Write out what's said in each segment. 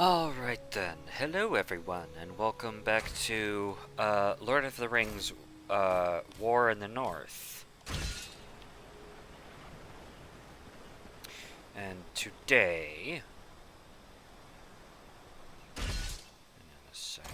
Alright then, hello everyone, and welcome back to Lord of the Rings War in the North. And today... hang on a sec.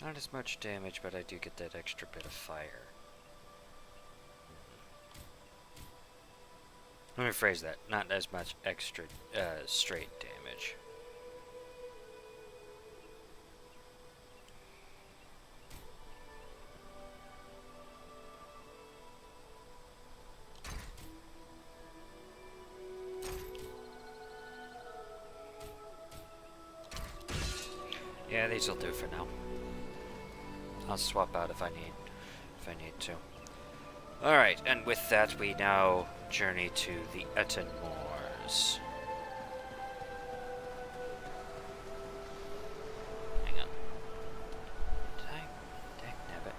Not as much damage, but I do get that extra bit of fire. Let me phrase that. Not as much extra straight damage. Yeah, these will do for now. I'll swap out if I need to. Alright, and with that we now journey to the Ettenmoors. Hang on. Dagnabbit.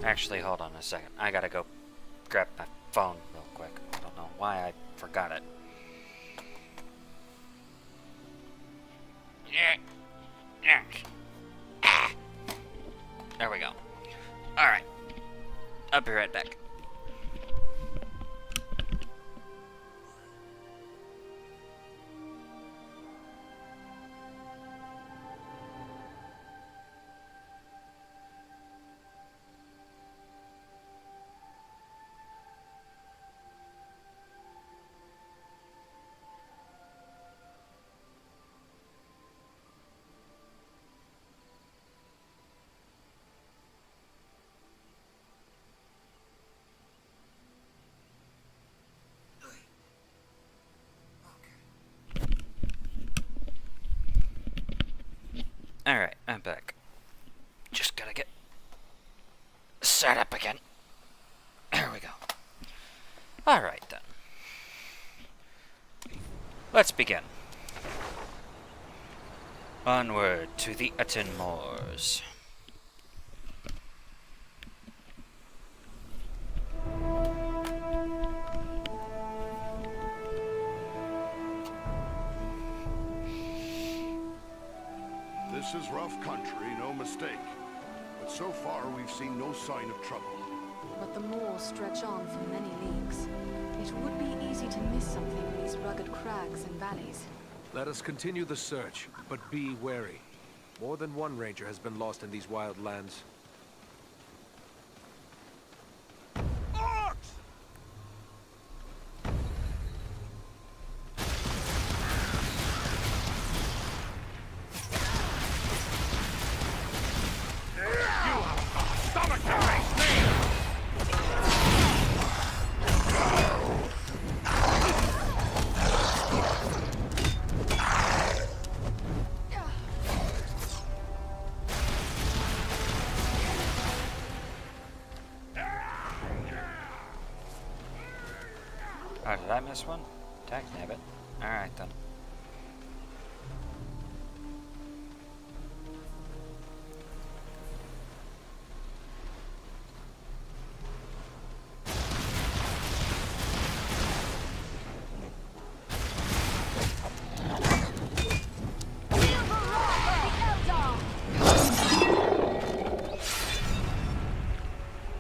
Actually, hold on a second. I gotta go grab my phone real quick. I don't know why I forgot it. There we go. Alright. I'll be right back. Alright, I'm back. Just gotta get set up again. There we go. Alright then. Let's begin. Onward to the Ettenmoors. This is rough country, no mistake. But so far, we've seen no sign of trouble. But the moors stretch on for many leagues. It would be easy to miss something in these rugged crags and valleys. Let us continue the search, but be wary. More than one ranger has been lost in these wild lands. Oh, did I miss one? Dagnabbit. Alright then.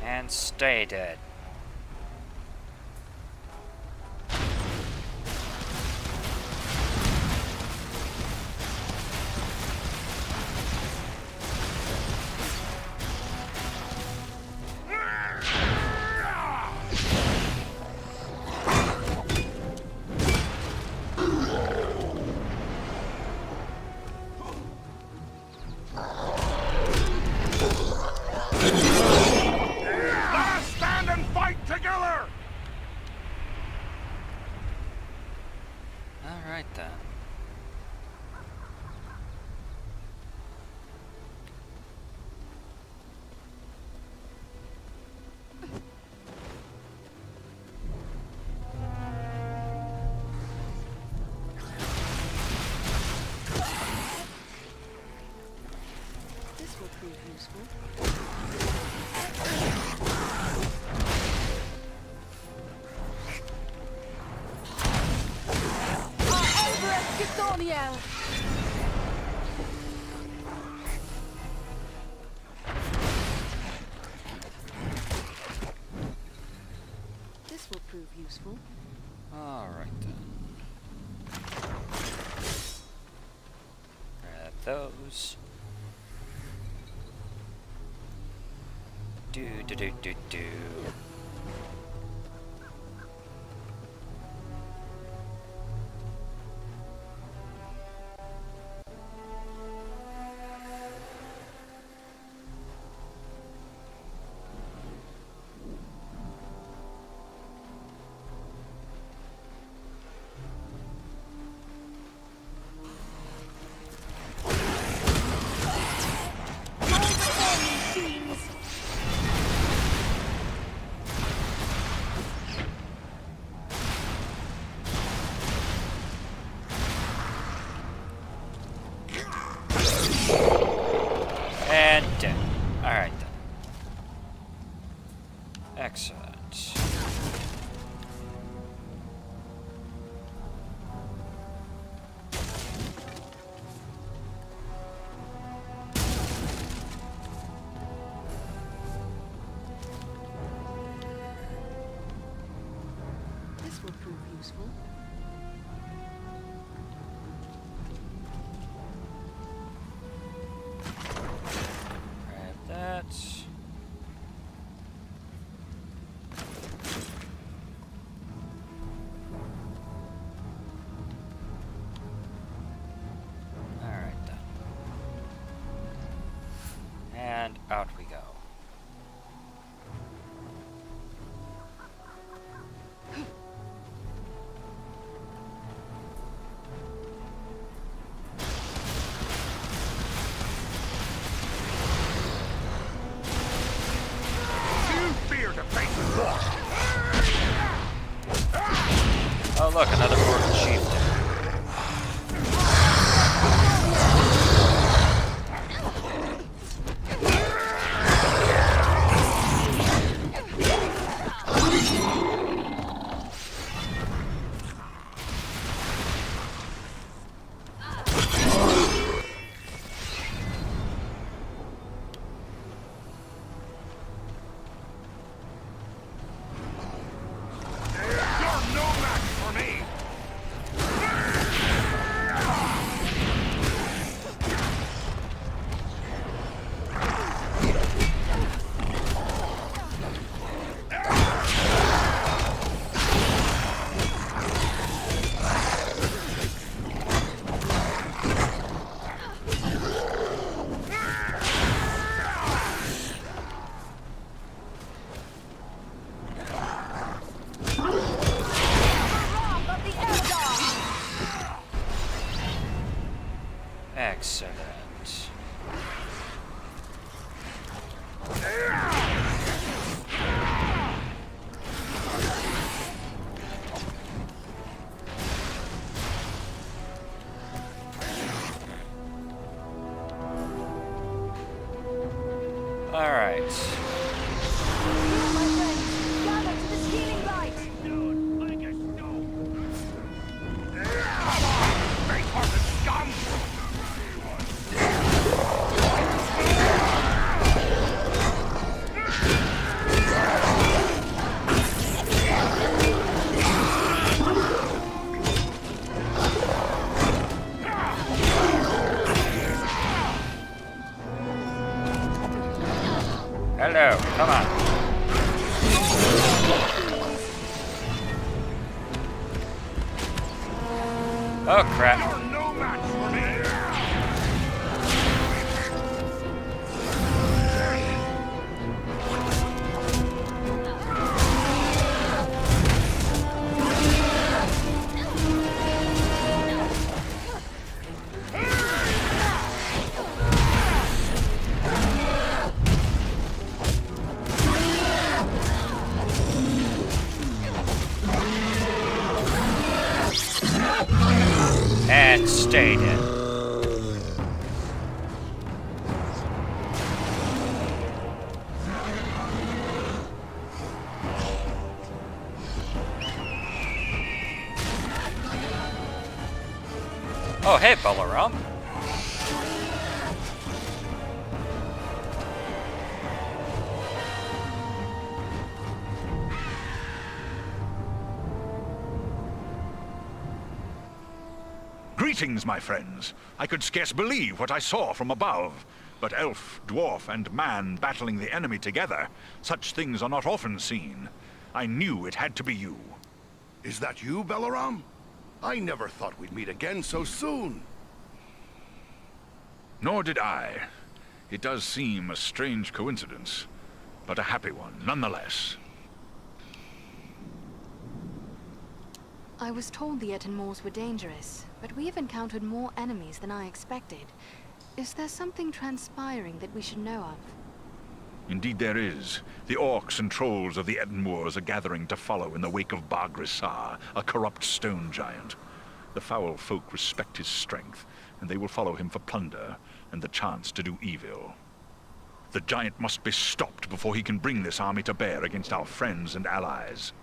And stay dead. Alright then. Daniel! This will prove useful. Alright then. Grab those. Do do do do do. And dead. Alright then. Excellent. This will prove useful. Grab that. Alright then. And out we go. Oh look, another mortal chieftain. Excellent. All right. My friends, gather to the stealing light! Hello, come on. Oh crap. And stay dead. Oh, hey, Balaram. Greetings, my friends. I could scarce believe what I saw from above. But elf, dwarf, and man battling the enemy together, such things are not often seen. I knew it had to be you. Is that you, Balaram? I never thought we'd meet again so soon. Nor did I. It does seem a strange coincidence, but a happy one nonetheless. I was told the Ettenmoors were dangerous, but we have encountered more enemies than I expected. Is there something transpiring that we should know of? Indeed there is. The orcs and trolls of the Ettenmoors are gathering to follow in the wake of Bagrisar, a corrupt stone giant. The foul folk respect his strength, and they will follow him for plunder and the chance to do evil. The giant must be stopped before he can bring this army to bear against our friends and allies.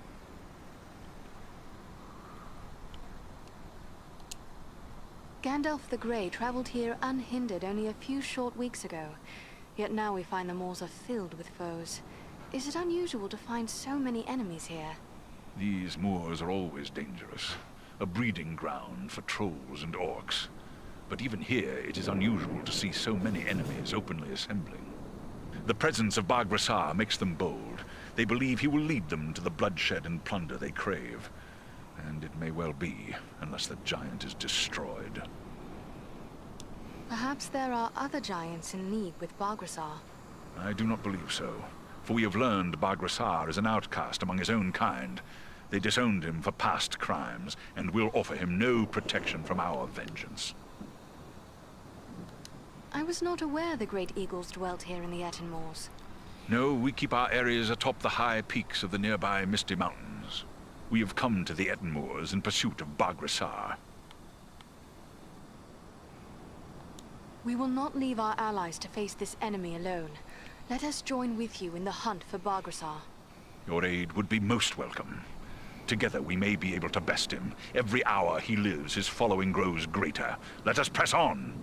Gandalf the Grey traveled here unhindered only a few short weeks ago. Yet now we find the moors are filled with foes. Is it unusual to find so many enemies here? These moors are always dangerous, a breeding ground for trolls and orcs. But even here, it is unusual to see so many enemies openly assembling. The presence of Bagrisar makes them bold. They believe he will lead them to the bloodshed and plunder they crave. And it may well be, unless the giant is destroyed. Perhaps there are other giants in league with Bagrisar. I do not believe so, for we have learned Bagrisar is an outcast among his own kind. They disowned him for past crimes, and will offer him no protection from our vengeance. I was not aware the great eagles dwelt here in the Ettenmoors. No, we keep our areas atop the high peaks of the nearby Misty Mountains. We have come to the Ettenmoors in pursuit of Bagrisar. We will not leave our allies to face this enemy alone. Let us join with you in the hunt for Bagrisar. Your aid would be most welcome. Together we may be able to best him. Every hour he lives, his following grows greater. Let us press on!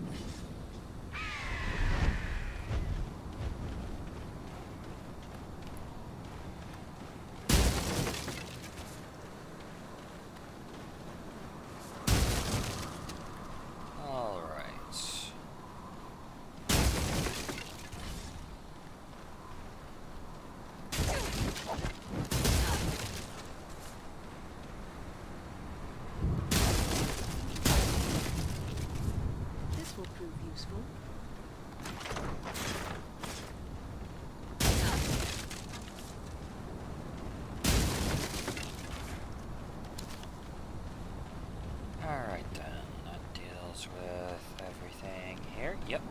Yep.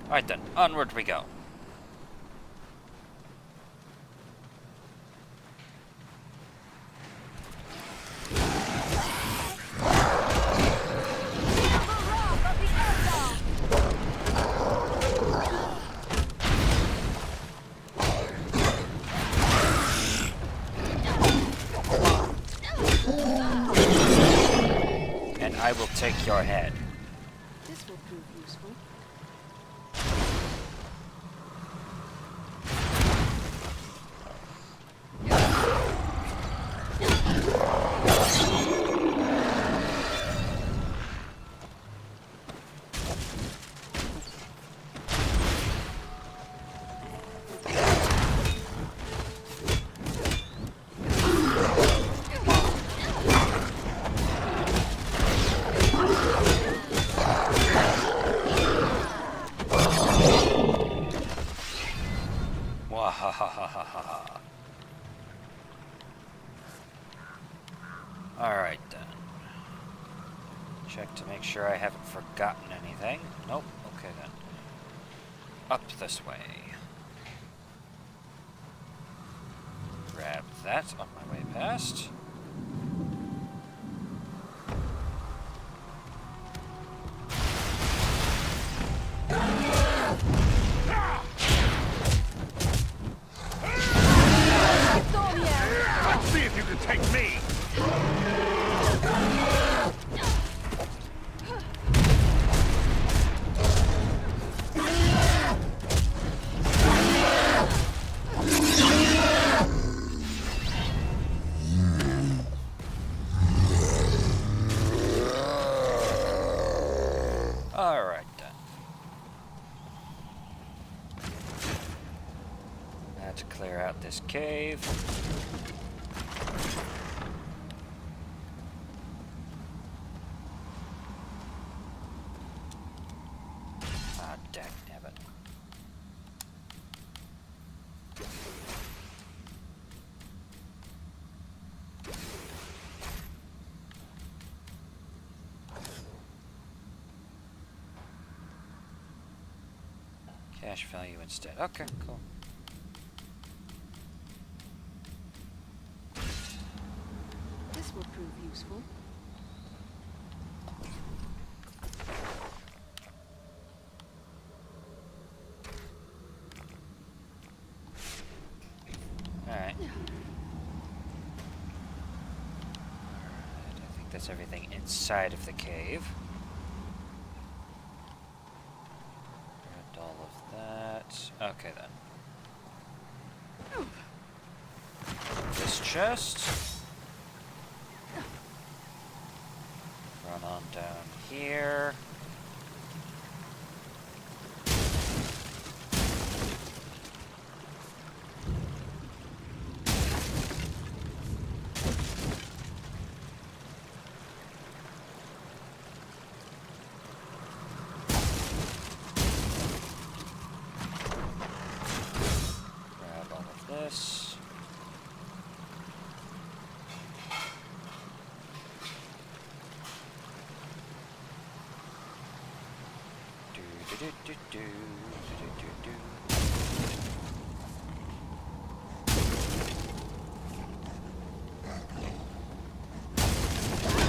Alright then, onward we go. And I will take your head. This will prove useful. Alright then. Check to make sure I haven't forgotten anything. Nope. Okay then. Up this way. Grab that on my way past. Let's see if you can take me! this cave. Ah, dagnabbit. Cash value instead. Okay, cool. This will prove useful. Alright. I think that's everything inside of the cave. Grabbed all of that. Okay then. This chest. Run on down here. Grab all of this.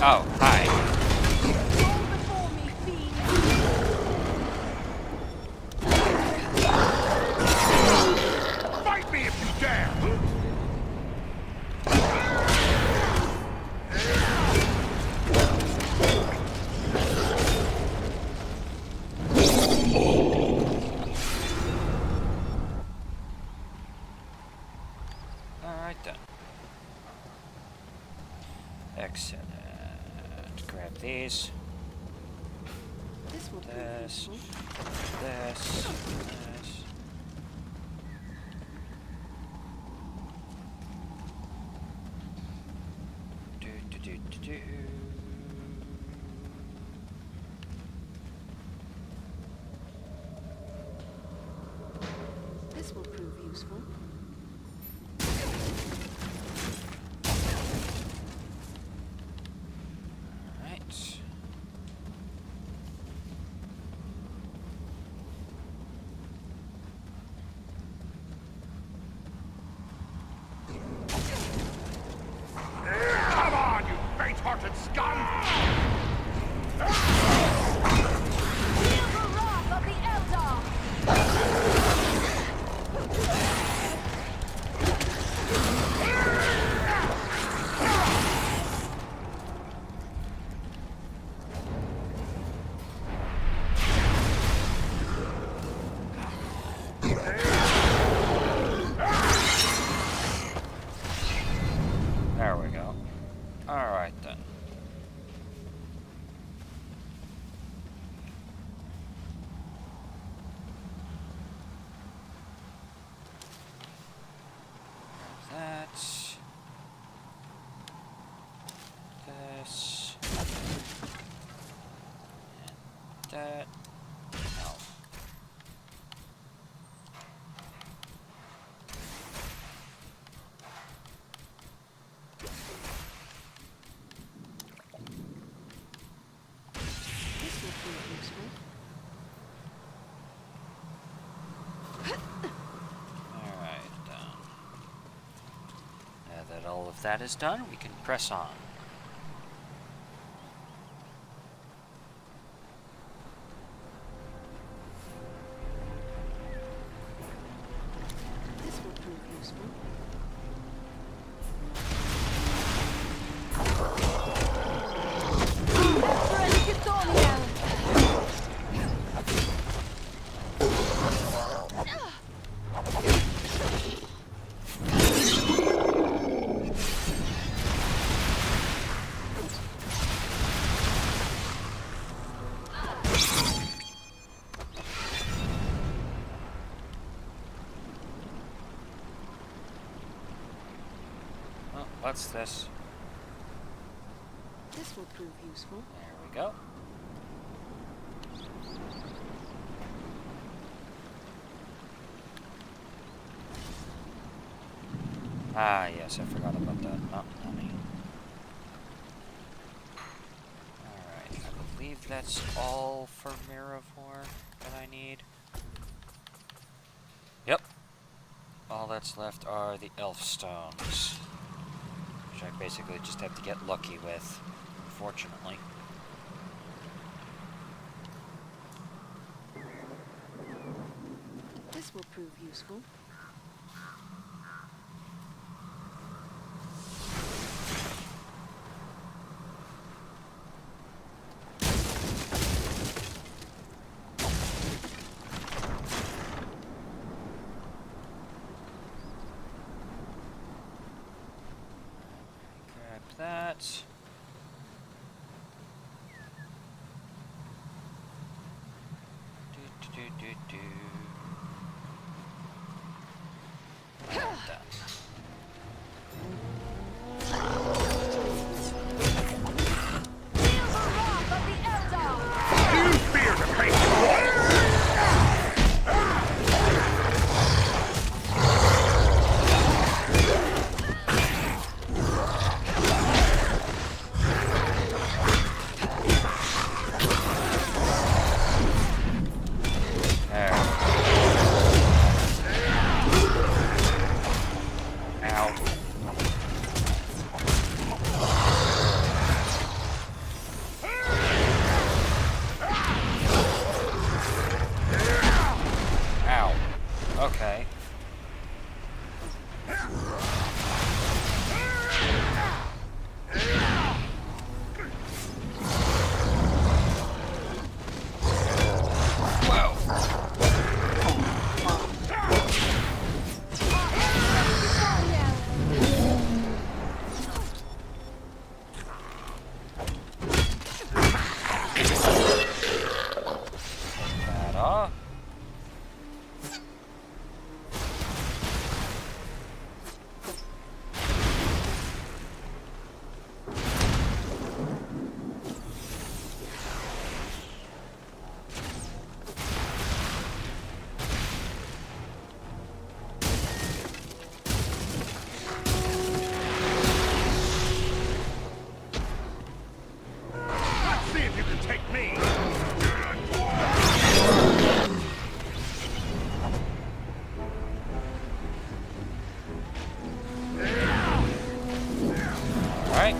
Oh, hi. Fight me if you dare! Alright then. Excellent. Grab these. This will prove This. useful. This. Do. This will prove useful. Alright. Come on, you faint-hearted scum! Feel the wrath of the Eldar! There we go. Alright then. That. This. And that. No. This will prove useful. Alright then. Now that all of that is done, we can press on. This will prove useful. what's this? This will prove useful. There we go. Ah, yes, I forgot about that. Oh, honey. Alright, I believe that's all for Miravor that I need. Yep. All that's left are the elf stones, which I basically just have to get lucky with, unfortunately. This will prove useful. Grab that. Do. Done. Feel the wrath of the Eldar! You fear the fate! There. Ow. Ow. Okay. That off. Let's see if you can take me! Alright.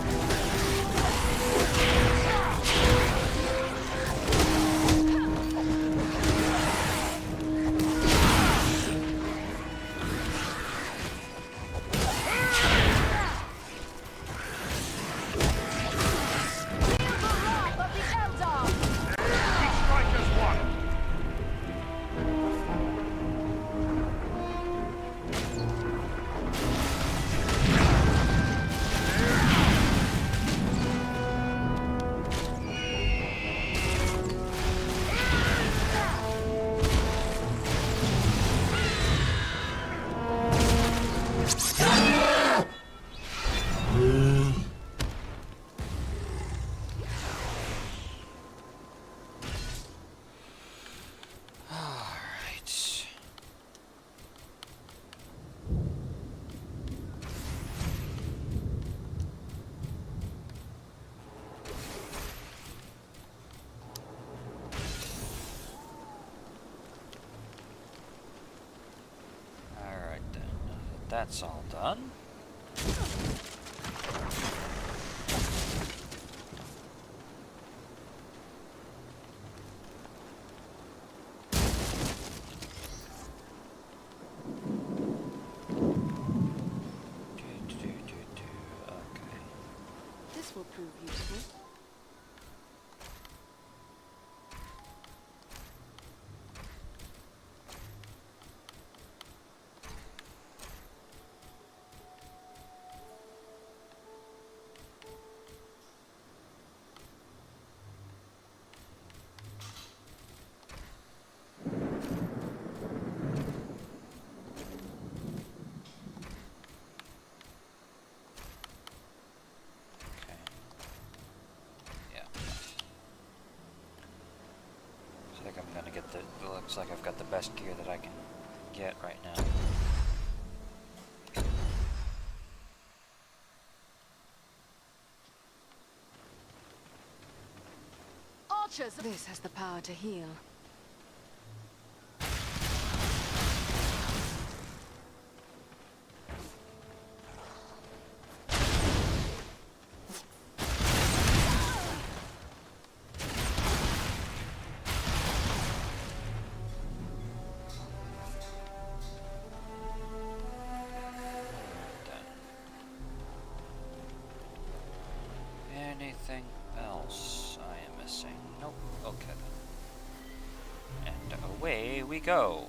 Feel the wrath of the Eldar! We strike as one! Alright. Alright then. Now that that's all done. Okay. This will prove useful. gonna get the. It looks like I've got the best gear that I can get right now. Archers! This has the power to heal. Anything else I am missing? Nope. Okay then. And away we go.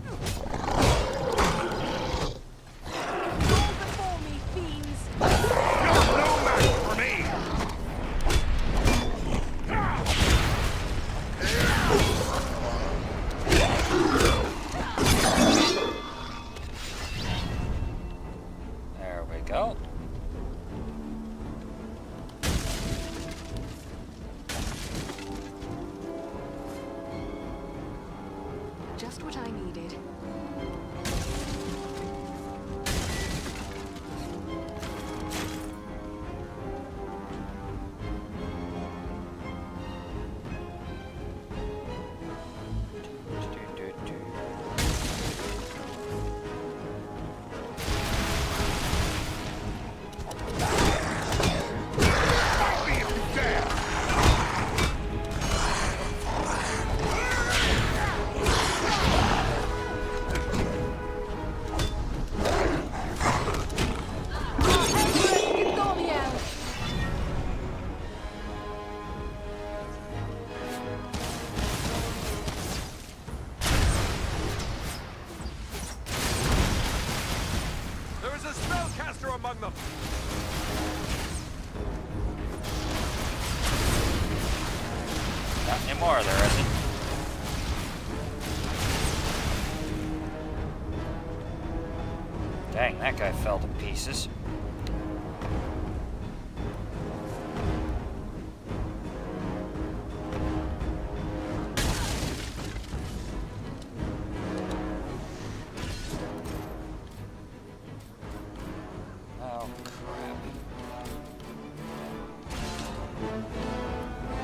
Go before me, fiends! You're no match for me! There we go. Just what I needed. Fight me if you dare! Gundabad! There is a spellcaster among them! Not anymore, there isn't. Dang, that guy fell to pieces. Oh, crap. Eldar!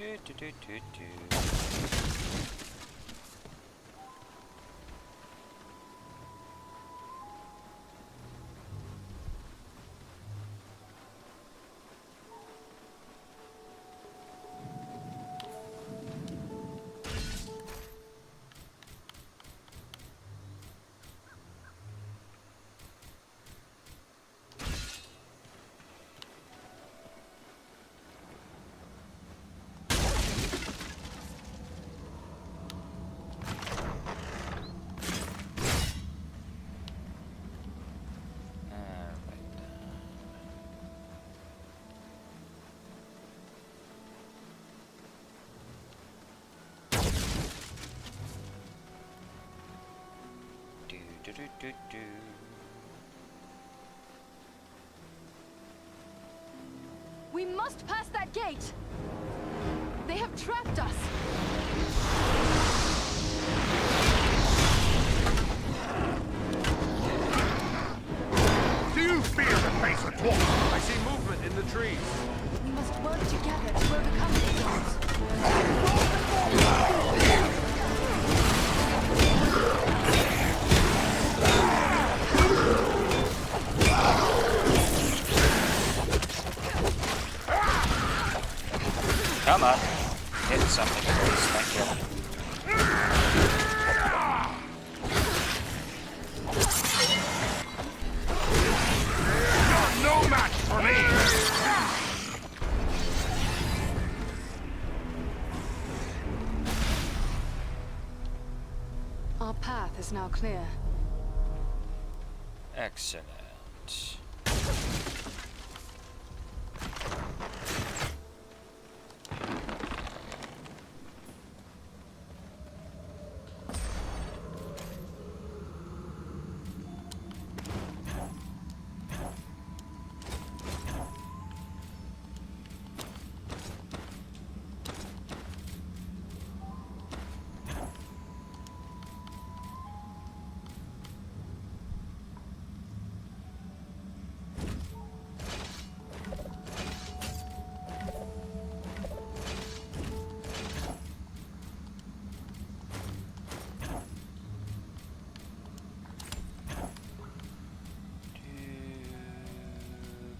Do, do, do, do, do. Alright then. Do, do, do, do, do. We must pass that gate! They have trapped us! Do you fear the face of dwarf? I see movement in the trees. We must work together to overcome these odds. is now clear. Excellent.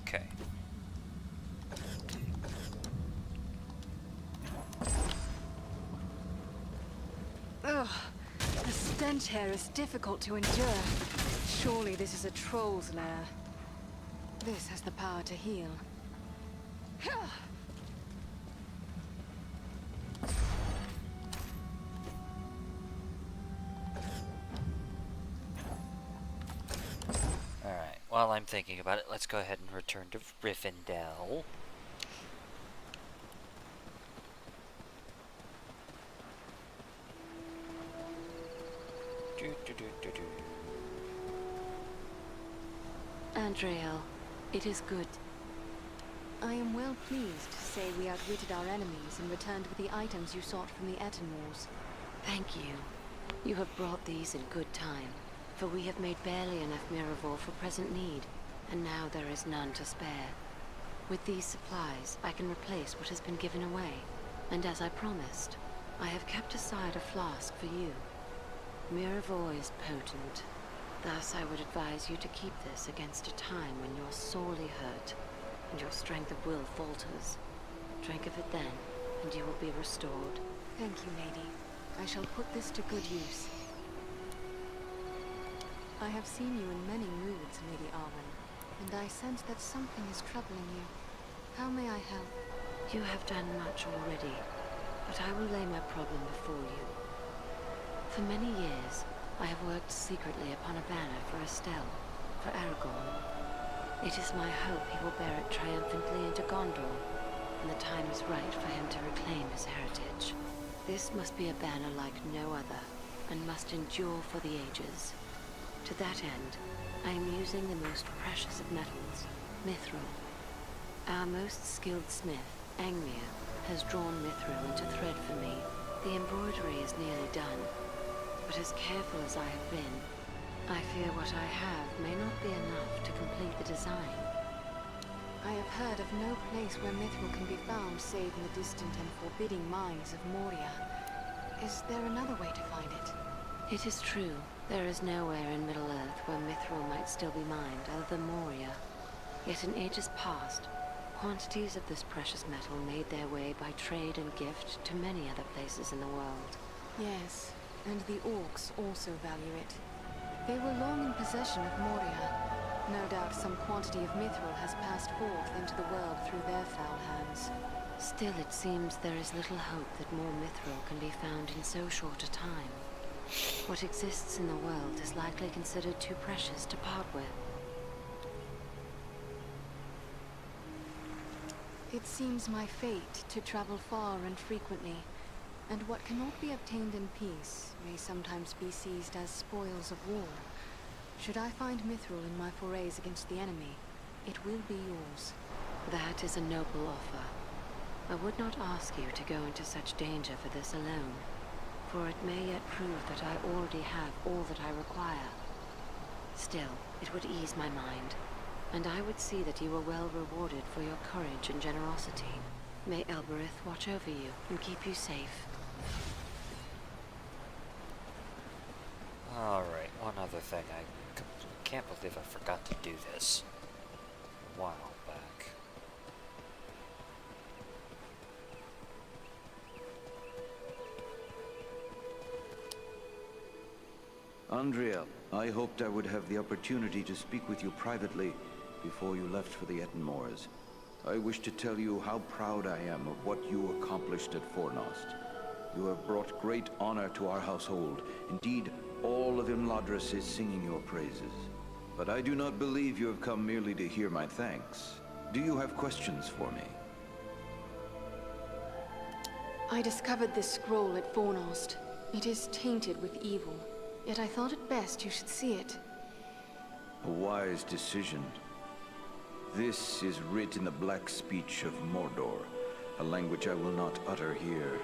Okay. Ugh. The stench here is difficult to endure. Surely this is a troll's lair. This has the power to heal. Alright, while I'm thinking about it, let's go ahead and return to Rivendell. Andriel, it is good. I am well pleased to say we outwitted our enemies and returned with the items you sought from the Ettenmoors. Thank you. You have brought these in good time, for we have made barely enough Miravor for present need, and now there is none to spare. With these supplies, I can replace what has been given away, and as I promised, I have kept aside a flask for you. Miravor is potent. Thus, I would advise you to keep this against a time when you're sorely hurt, and your strength of will falters. Drink of it then, and you will be restored. Thank you, lady. I shall put this to good use. I have seen you in many moods, Lady Arwen, and I sense that something is troubling you. How may I help? You have done much already, but I will lay my problem before you. For many years, I have worked secretly upon a banner for Estelle, for Aragorn. It is my hope he will bear it triumphantly into Gondor, and the time is right for him to reclaim his heritage. This must be a banner like no other, and must endure for the ages. To that end, I am using the most precious of metals, mithril. Our most skilled smith, Angmir, has drawn mithril into thread for me. The embroidery is nearly done. But as careful as I have been, I fear what I have may not be enough to complete the design. I have heard of no place where mithril can be found save in the distant and forbidding mines of Moria. Is there another way to find it? It is true. There is nowhere in Middle-earth where mithril might still be mined other than Moria. Yet in ages past, quantities of this precious metal made their way by trade and gift to many other places in the world. Yes. And the orcs also value it. They were long in possession of Moria. No doubt some quantity of mithril has passed forth into the world through their foul hands. Still, it seems there is little hope that more mithril can be found in so short a time. What exists in the world is likely considered too precious to part with. It seems my fate to travel far and frequently. And what cannot be obtained in peace may sometimes be seized as spoils of war. Should I find mithril in my forays against the enemy, it will be yours. That is a noble offer. I would not ask you to go into such danger for this alone, for it may yet prove that I already have all that I require. Still, it would ease my mind, and I would see that you were well rewarded for your courage and generosity. May Elbereth watch over you and keep you safe. Alright, one other thing. I can't believe I forgot to do this a while back. Andriel, I hoped I would have the opportunity to speak with you privately before you left for the Ettenmoors. I wish to tell you how proud I am of what you accomplished at Fornost. You have brought great honor to our household. Indeed, All of Imladris is singing your praises. But I do not believe you have come merely to hear my thanks. Do you have questions for me? I discovered this scroll at Fornost. It is tainted with evil, yet I thought it best you should see it. A wise decision. This is writ in the black speech of Mordor, a language I will not utter here.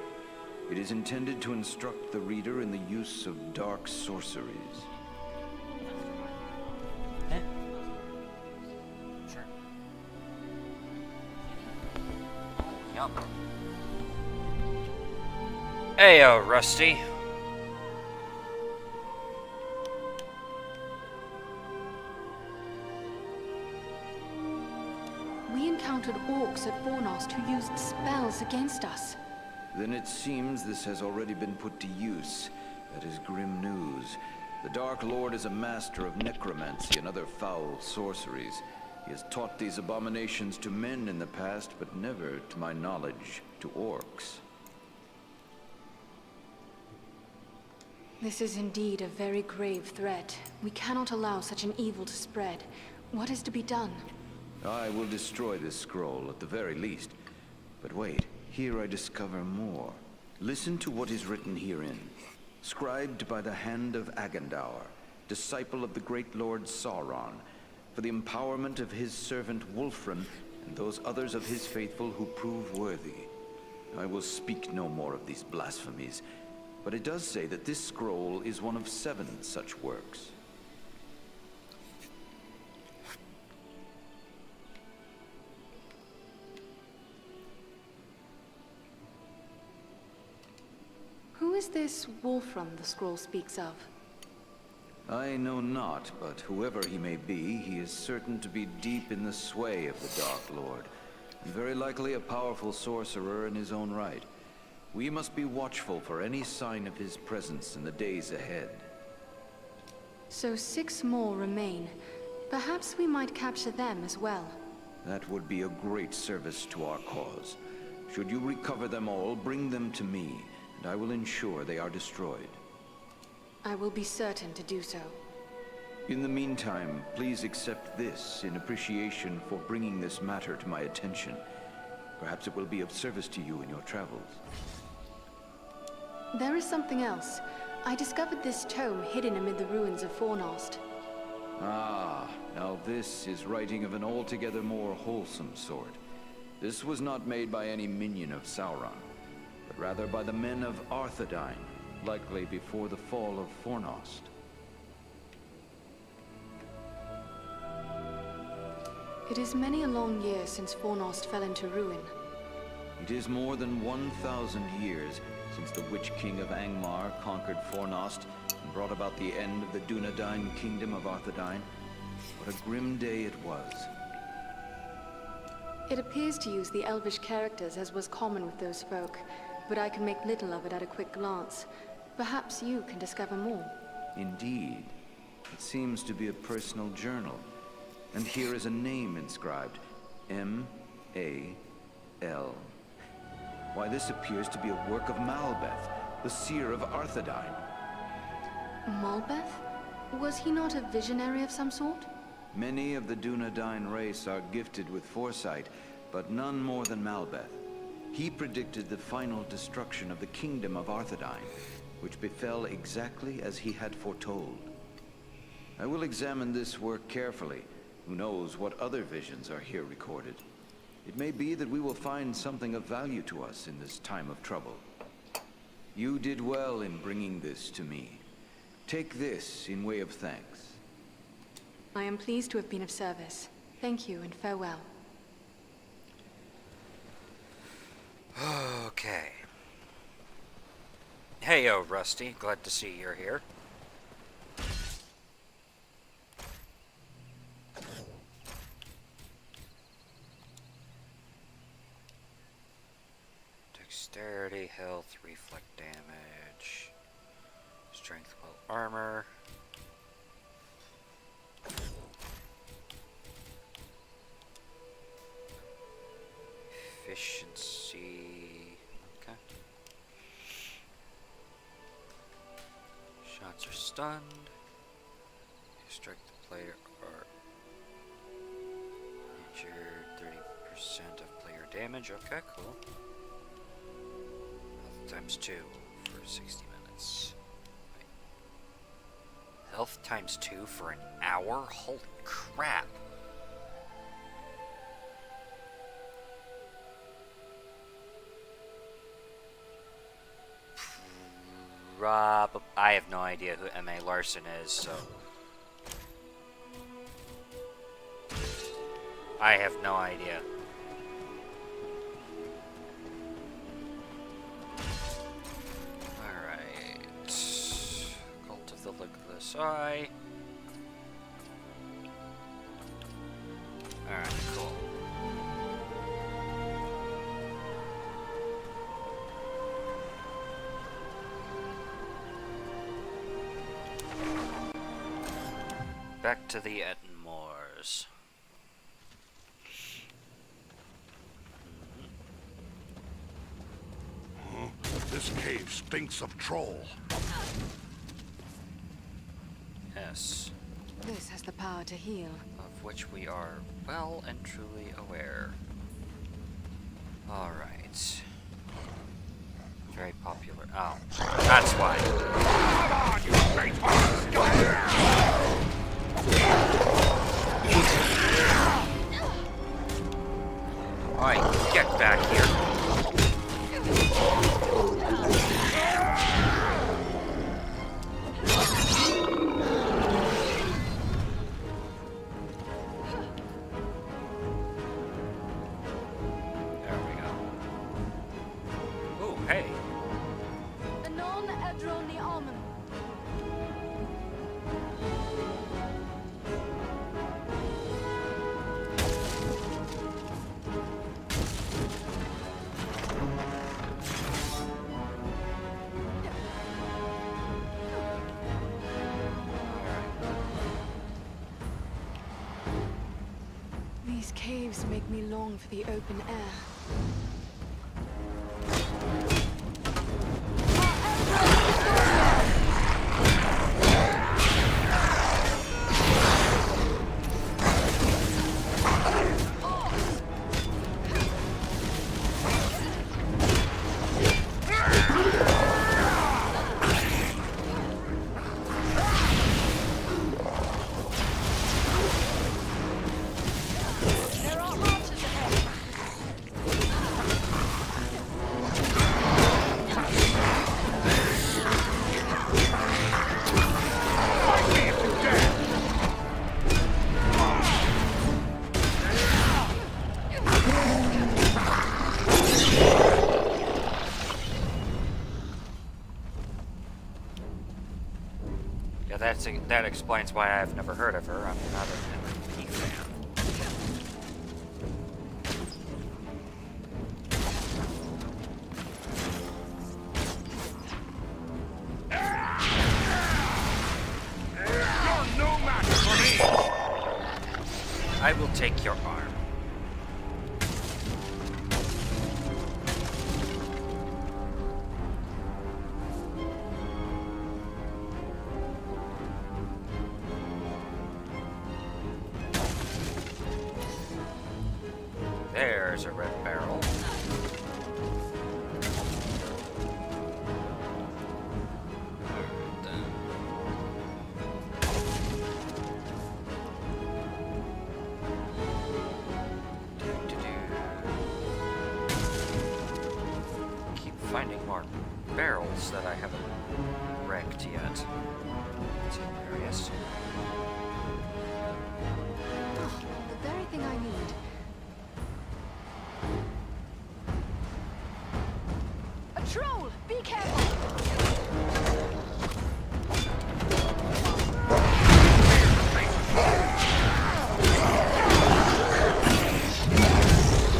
It is intended to instruct the reader in the use of dark sorceries. Eh? Sure. Yum. Heyo, Rusty. We encountered orcs at Fornost who used spells against us. Then it seems this has already been put to use. That is grim news. The Dark Lord is a master of necromancy and other foul sorceries. He has taught these abominations to men in the past, but never, to my knowledge, to orcs. This is indeed a very grave threat. We cannot allow such an evil to spread. What is to be done? I will destroy this scroll, at the very least. But wait, here I discover more. Listen to what is written herein. Scribed by the hand of Agandaur, disciple of the great Lord Sauron, for the empowerment of his servant Wulfran and those others of his faithful who prove worthy. I will speak no more of these blasphemies, but it does say that this scroll is one of 7 such works. Who is this Wulfran the scroll speaks of? I know not, but whoever he may be, he is certain to be deep in the sway of the Dark Lord, and very likely a powerful sorcerer in his own right. We must be watchful for any sign of his presence in the days ahead. So 6 more remain. Perhaps we might capture them as well. That would be a great service to our cause. Should you recover them all, bring them to me, and I will ensure they are destroyed. I will be certain to do so. In the meantime, please accept this in appreciation for bringing this matter to my attention. Perhaps it will be of service to you in your travels. There is something else. I discovered this tome hidden amid the ruins of Fornost. Ah, now this is writing of an altogether more wholesome sort. This was not made by any minion of Sauron, but rather by the men of Arthedain, likely before the fall of Fornost. It is many a long year since Fornost fell into ruin. It is more than 1,000 years since the Witch King of Angmar conquered Fornost and brought about the end of the Dunedain kingdom of Arthedain. What a grim day it was. It appears to use the Elvish characters as was common with those folk, but I can make little of it at a quick glance. Perhaps you can discover more. Indeed. It seems to be a personal journal. And here is a name inscribed. M-A-L. Why, this appears to be a work of Malbeth, the seer of Arthedain. Malbeth? Was he not a visionary of some sort? Many of the Dunedain race are gifted with foresight, but none more than Malbeth. He predicted the final destruction of the kingdom of Arthedain, which befell exactly as he had foretold. I will examine this work carefully. Who knows what other visions are here recorded? It may be that we will find something of value to us in this time of trouble. You did well in bringing this to me. Take this in way of thanks. I am pleased to have been of service. Thank you and farewell. Okay. Heyo, Rusty. Glad to see you're here. Dexterity, health, reflect damage, strength, will, armor. Efficiency. Okay. Shots are stunned. You strike the player or injure 30% of player damage. Okay, cool. Health times 2 for 60 minutes. Wait. Health times 2 for an hour? Holy crap. I have no idea who M.A. Larson is, so... I have no idea. Alright. Cult of the Legless Eye. Alright, cool. Back to the Ettenmoors. This cave stinks of troll. Yes. This has the power to heal. Of which we are well and truly aware. Alright. Very popular. Oh, that's why. Alright, get back here. There we go. Ooh, hey. Anon Edroni Almond. These caves make me long for the open air. There are archers ahead. Yeah, that explains why I've never heard of her. I'm not an MVP fan. You're no match for me! I will take your arm. There's a red barrel. Keep finding more barrels that I haven't wrecked yet. It's hilarious. Oh, the very thing I need. A troll! Be careful!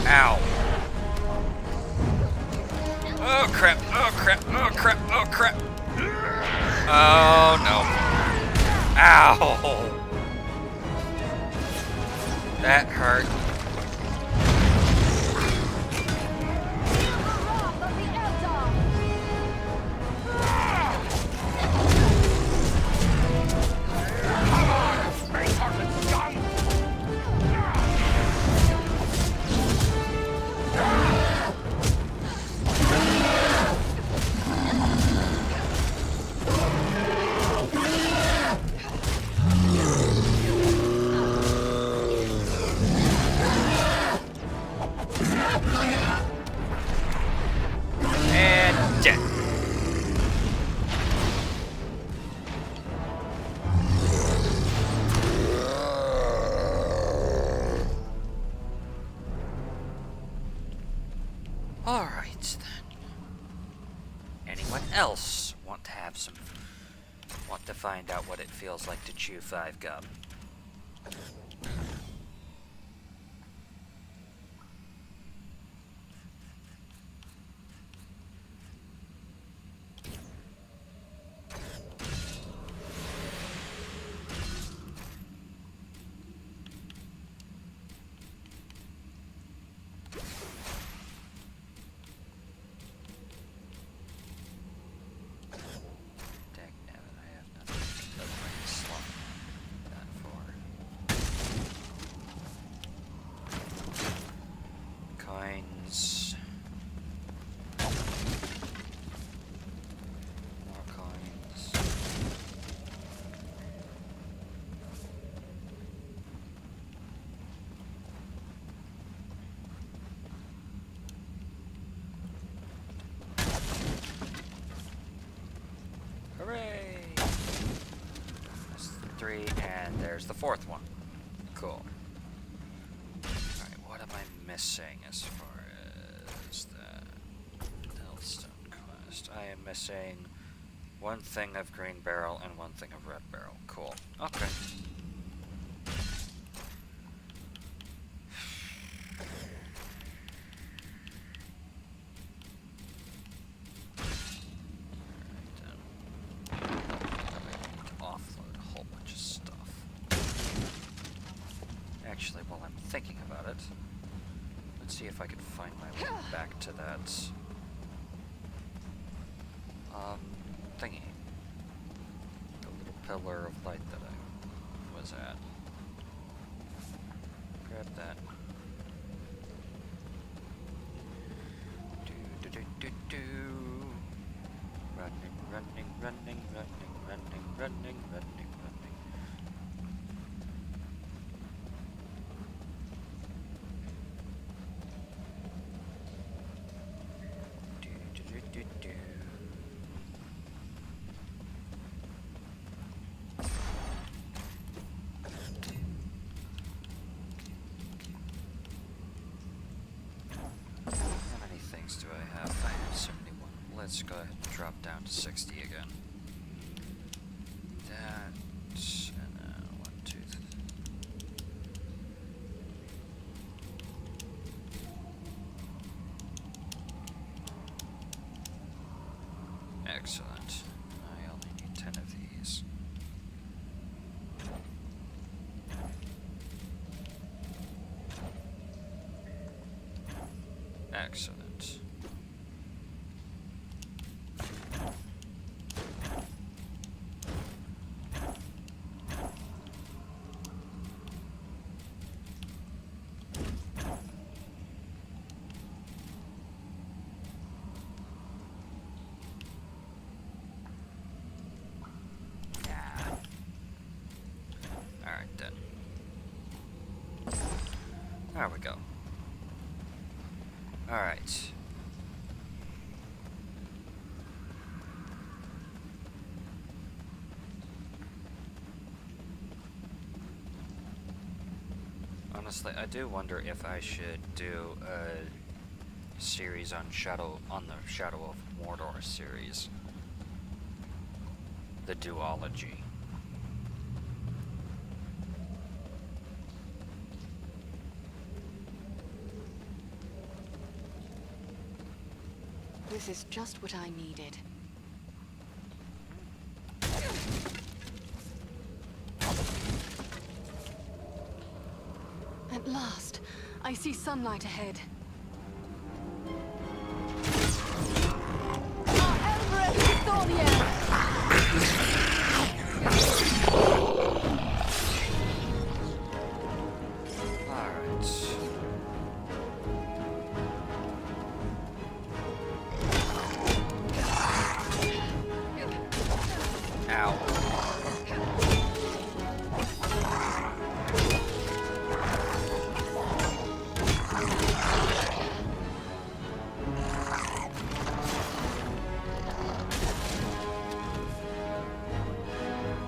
Ow. Oh crap, oh crap, oh crap, oh crap. Oh no. Ow. That hurt. Wrath of the Eldar! else want to have some... want to find out what it feels like to chew 5 gum. Hooray! That's 3, and there's the 4th one. Cool. Alright, what am I missing as far as the Hellstone quest? I am missing 1 thing of green barrel and 1 thing of red barrel. Cool. Okay. Actually, while I'm thinking about it, let's see if I can find my way back to that thingy. The little pillar of light that I was at. Grab that. Do do do do do. Running, running, running, running, running, running, running, running. Do do do do do. How many things do I have? I have 71. Let's go ahead and drop down to 60 again. That, and 1, 2, 3. Excellent. I only need 10 of these. Excellent. Alright then. There we go. Alright. Honestly, I do wonder if I should do a series on the Shadow of Mordor series. The duology. This is just what I needed. At last, I see sunlight ahead. Our Emperor is Thornier! Alright. Ow.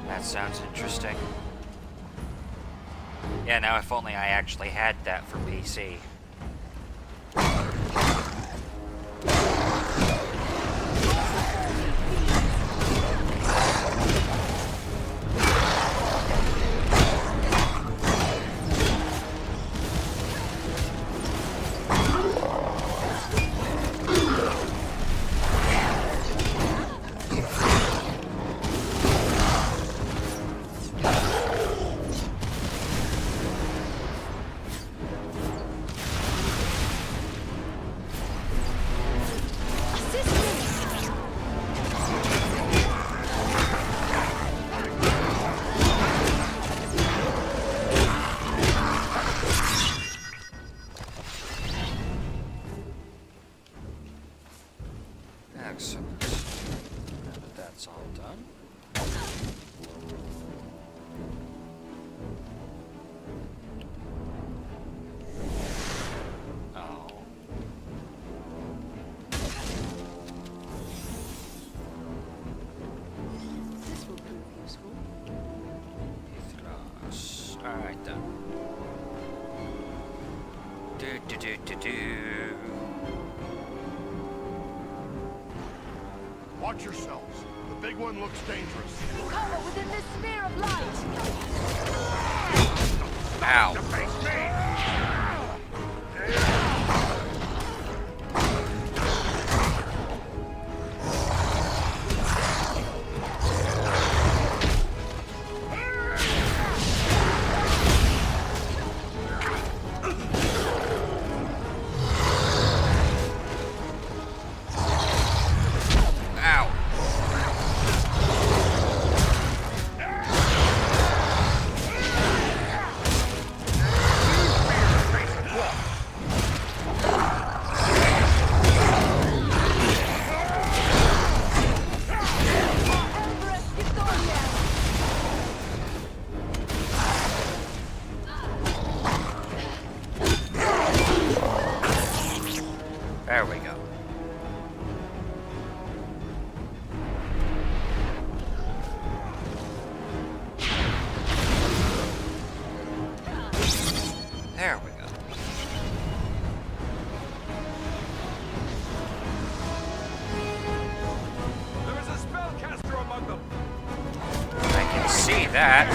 That sounds interesting. Yeah, now if only I actually had that for PC. Alright then. Watch yourselves. The big one looks dangerous. Cover within this sphere of light! Ow. There we go. There we go. There is a spellcaster among them. I can see that.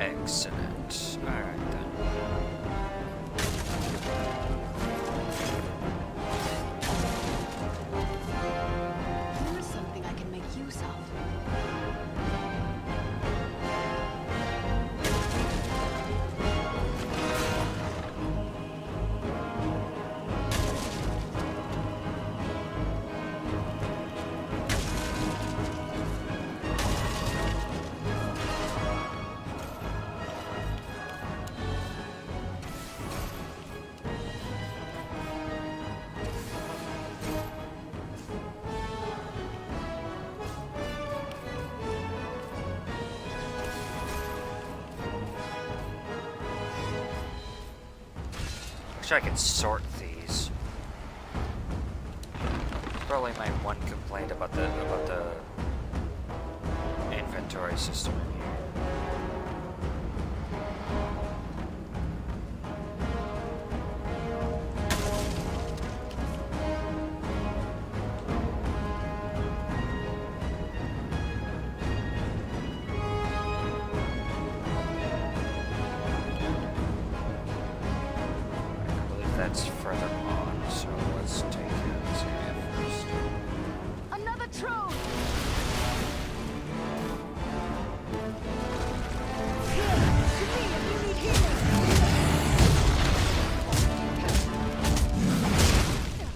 Excellent. Alright then. Here is something I can make use of. Wish I could sort these. Probably my one complaint about the inventory system in here. That's further on, so let's take care of this area first. Another troll!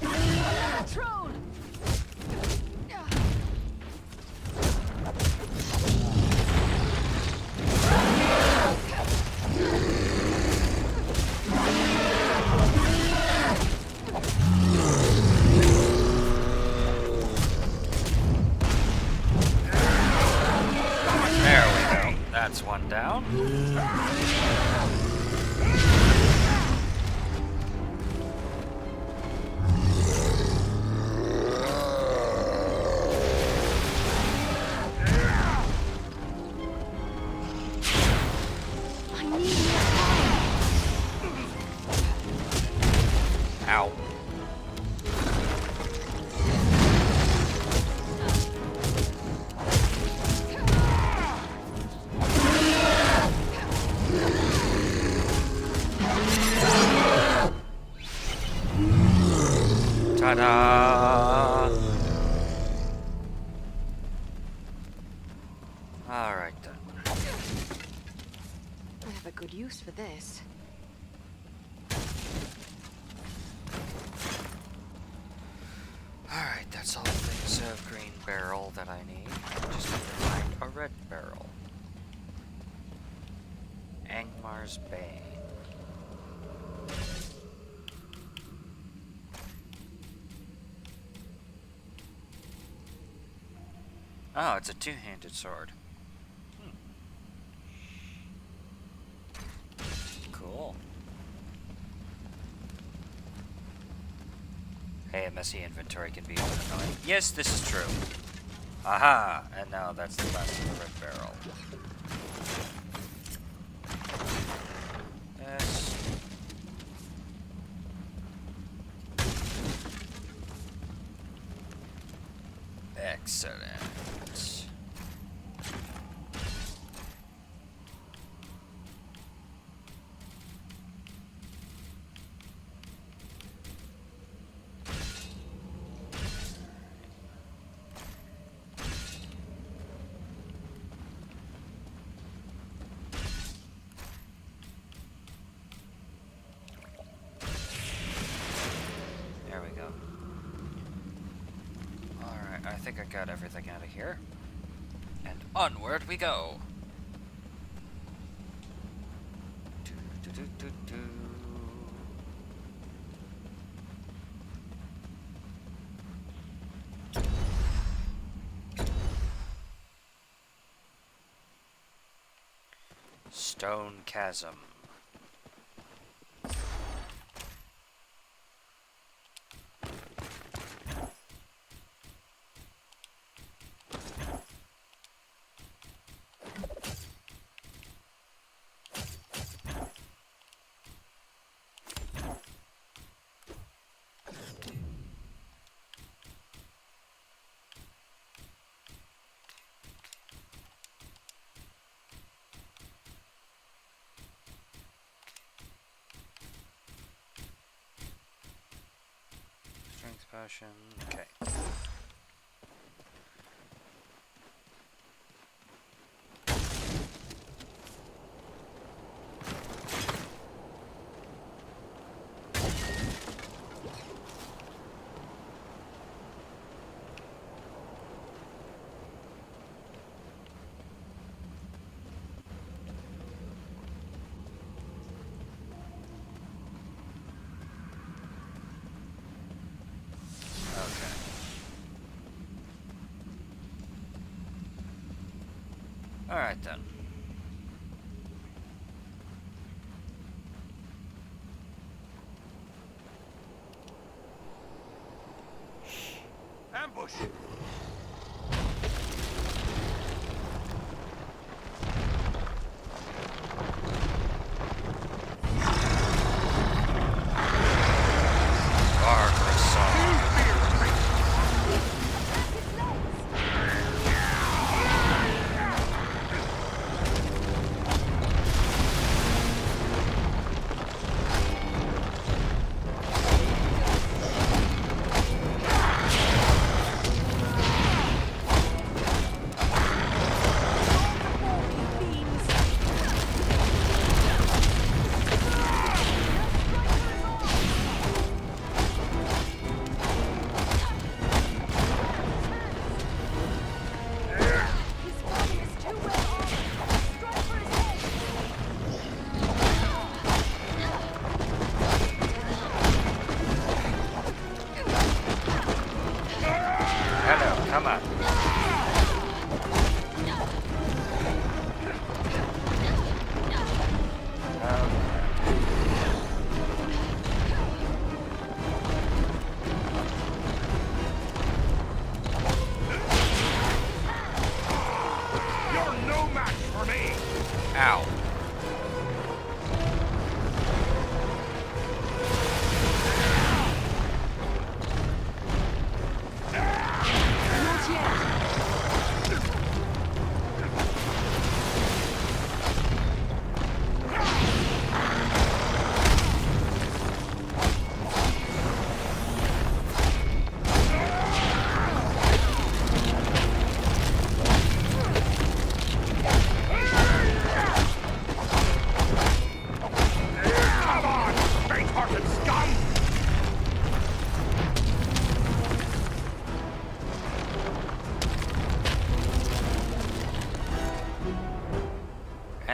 Another troll! There we go. That's one down. I need Ow. Ta-da! Alright then. I have a good use for this. Alright, that's all the things of green barrel that I need. Just a red barrel. Angmar's Bay. Oh, it's a two-handed sword. Cool. Hey, a messy inventory can be annoying. Yes, this is true. Aha! And now that's the last of the red barrel. Yes. Excellent. There we go. Alright, I think I got everything out of here. And onward we go! Do-do-do-do-do. Stone Chasm. Strength potion. Okay. Alright then. Ambush! Barbarous song. Hello, come on. You're no match for me! Ow. Not yet.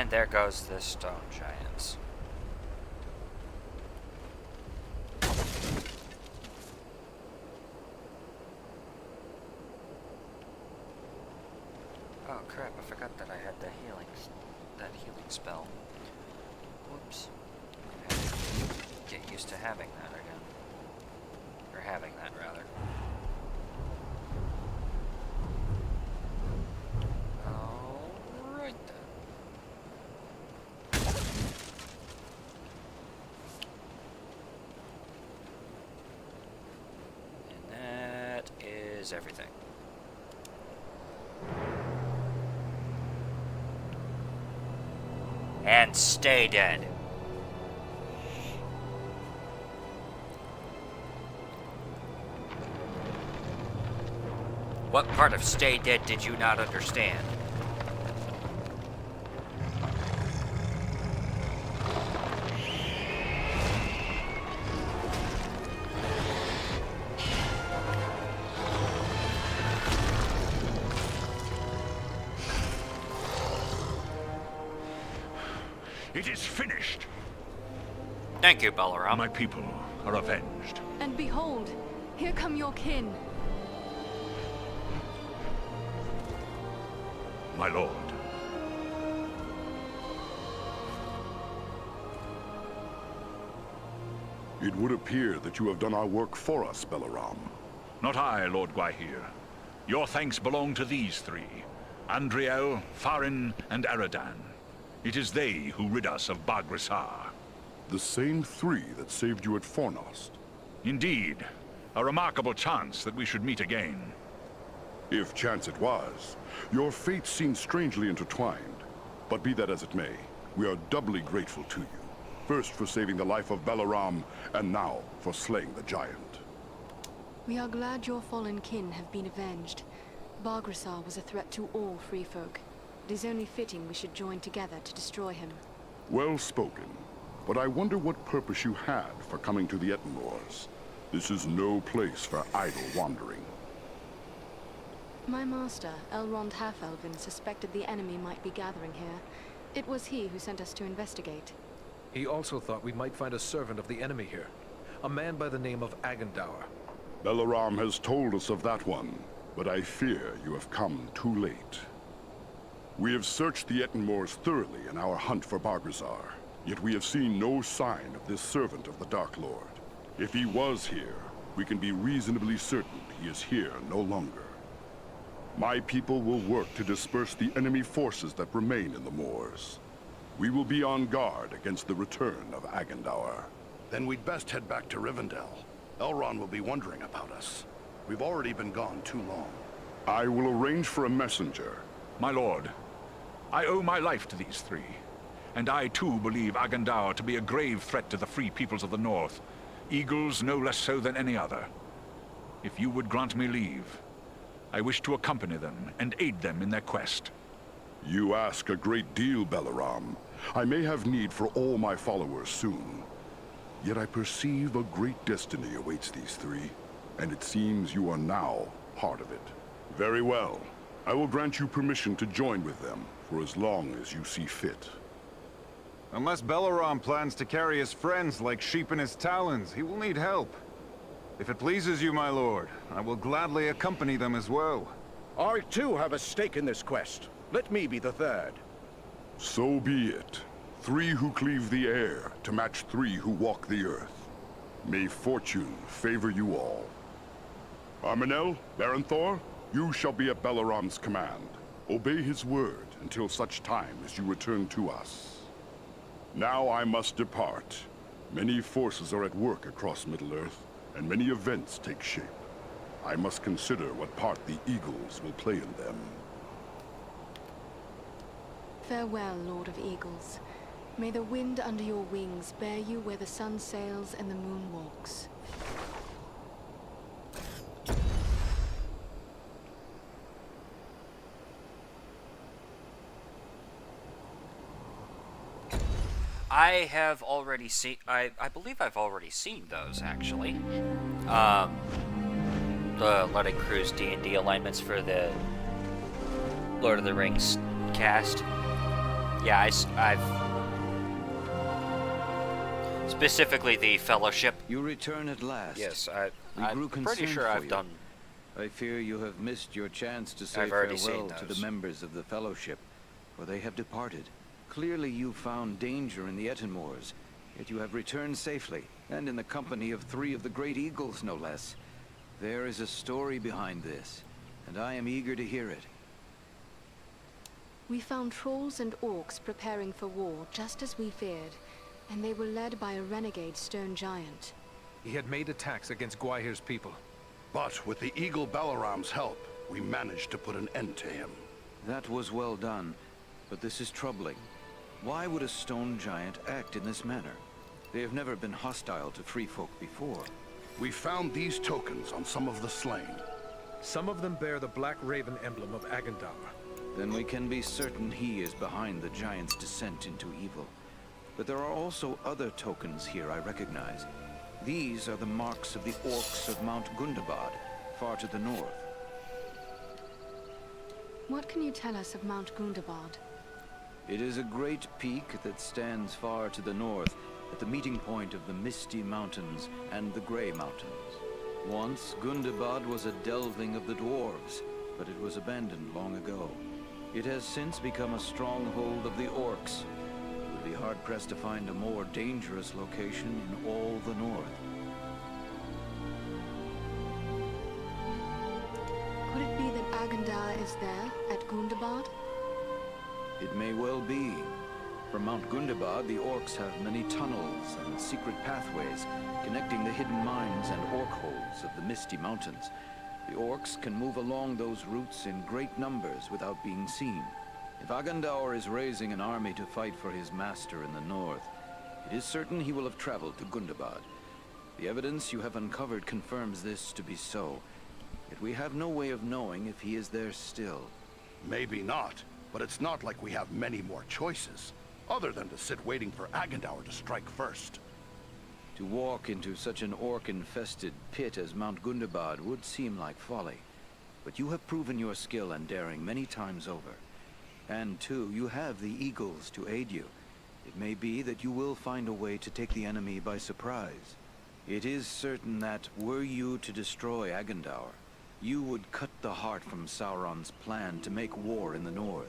And there goes the stone giants. Oh crap, I forgot that I had that healing spell. Whoops. I have to get used to having that again. Or having that, rather. Alright then. And that is everything. And stay dead. What part of stay dead did you not understand? It is finished. Thank you, Balaram. My people are avenged. And behold, here come your kin. My lord. It would appear that you have done our work for us, Balaram. Not I, Lord Gwaihir. Your thanks belong to these three. Andriel, Farin, and Aradan. It is they who rid us of Bagrisar. The same three that saved you at Fornost. Indeed. A remarkable chance that we should meet again. If chance it was. Your fates seem strangely intertwined. But be that as it may, we are doubly grateful to you. First for saving the life of Balaram, and now for slaying the giant. We are glad your fallen kin have been avenged. Bagrisar was a threat to all free folk. It is only fitting we should join together to destroy him. Well spoken. But I wonder what purpose you had for coming to the Ettenmoors. This is no place for idle wandering. My master, Elrond Half-Elven, suspected the enemy might be gathering here. It was he who sent us to investigate. He also thought we might find a servant of the enemy here. A man by the name of Agandaur. Balaram has told us of that one, but I fear you have come too late. We have searched the Ettenmoors thoroughly in our hunt for Bargazar, yet we have seen no sign of this servant of the Dark Lord. If he was here, we can be reasonably certain he is here no longer. My people will work to disperse the enemy forces that remain in the moors. We will be on guard against the return of Agandaur. Then we'd best head back to Rivendell. Elrond will be wondering about us. We've already been gone too long. I will arrange for a messenger. My lord, I owe my life to these three. And I too believe Agandaur to be a grave threat to the free peoples of the north. Eagles no less so than any other. If you would grant me leave, I wish to accompany them and aid them in their quest. You ask a great deal, Balaram. I may have need for all my followers soon. Yet I perceive a great destiny awaits these three, and it seems you are now part of it. Very well. I will grant you permission to join with them for as long as you see fit. Unless Balaram plans to carry his friends like sheep in his talons, he will need help. If it pleases you, my lord, I will gladly accompany them as well. I too have a stake in this quest. Let me be the third. So be it. 3 who cleave the air to match 3 who walk the earth. May fortune favor you all. Arminel, Barenthor, you shall be at Balaram's command. Obey his word until such time as you return to us. Now I must depart. Many forces are at work across Middle-earth, and many events take shape. I must consider what part the Eagles will play in them. Farewell, Lord of Eagles. May the wind under your wings bear you where the sun sails and the moon walks. I have already seen... I believe I've already seen those, actually. The Letting Cruise D&D alignments for the Lord of the Rings cast. Yeah, I've specifically the Fellowship. You return at last. Yes, We grew I'm pretty concerned sure for I've you. done. I fear you have missed your chance to say I've already farewell seen to those. the members of the Fellowship, for they have departed. Clearly you found danger in the Ettenmoors, yet you have returned safely, and in the company of 3 of the Great Eagles, no less. There is a story behind this, and I am eager to hear it. We found trolls and orcs preparing for war, just as we feared, and they were led by a renegade stone giant. He had made attacks against Gwaihir's people. But with the Eagle Balaram's help, we managed to put an end to him. That was well done, but this is troubling. Why would a stone giant act in this manner? They have never been hostile to free folk before. We found these tokens on some of the slain. Some of them bear the Black Raven emblem of Agandaur. Then we can be certain he is behind the giant's descent into evil. But there are also other tokens here I recognize. These are the marks of the orcs of Mount Gundabad, far to the north. What can you tell us of Mount Gundabad? It is a great peak that stands far to the north, at the meeting point of the Misty Mountains and the Grey Mountains. Once, Gundabad was a delving of the dwarves, but it was abandoned long ago. It has since become a stronghold of the orcs. It would be hard-pressed to find a more dangerous location in all the north. Could it be that Agandaur is there, at Gundabad? It may well be. From Mount Gundabad, the orcs have many tunnels and secret pathways connecting the hidden mines and orc holes of the Misty Mountains. The orcs can move along those routes in great numbers without being seen. If Agandaur is raising an army to fight for his master in the north, it is certain he will have traveled to Gundabad. The evidence you have uncovered confirms this to be so, yet we have no way of knowing if he is there still. Maybe not, but it's not like we have many more choices, other than to sit waiting for Agandaur to strike first. To walk into such an orc-infested pit as Mount Gundabad would seem like folly. But you have proven your skill and daring many times over. And too, you have the Eagles to aid you. It may be that you will find a way to take the enemy by surprise. It is certain that, were you to destroy Agandaur, you would cut the heart from Sauron's plan to make war in the north.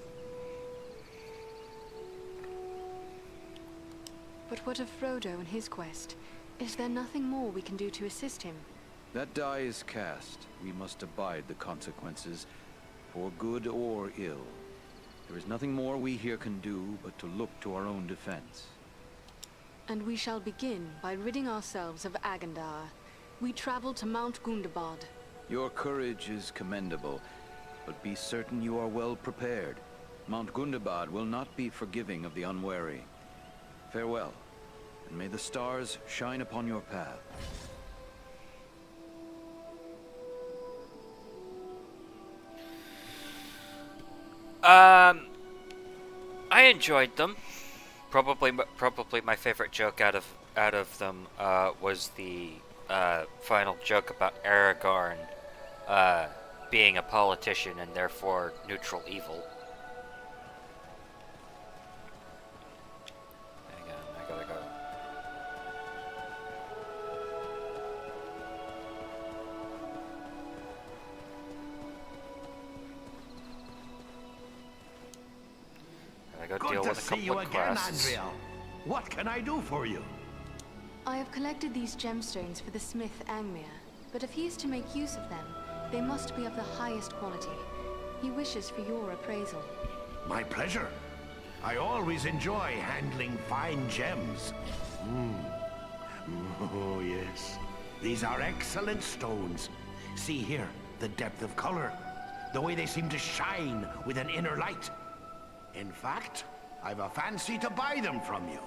But what of Frodo and his quest? Is there nothing more we can do to assist him? That die is cast. We must abide the consequences, for good or ill. There is nothing more we here can do but to look to our own defense. And we shall begin by ridding ourselves of Agandaur. We travel to Mount Gundabad. Your courage is commendable, but be certain you are well prepared. Mount Gundabad will not be forgiving of the unwary. Farewell, and may the stars shine upon your path. I enjoyed them. Probably my favorite joke out of them was the final joke about Aragorn being a politician and therefore neutral evil. Hang on, I gotta go. Gotta go deal with a couple of quests. Andrea. What can I do for you? I have collected these gemstones for the smith Angmir, but if he is to make use of them, they must be of the highest quality. He wishes for your appraisal. My pleasure. I always enjoy handling fine gems. Oh, yes. These are excellent stones. See here, the depth of color. The way they seem to shine with an inner light. In fact, I've a fancy to buy them from you.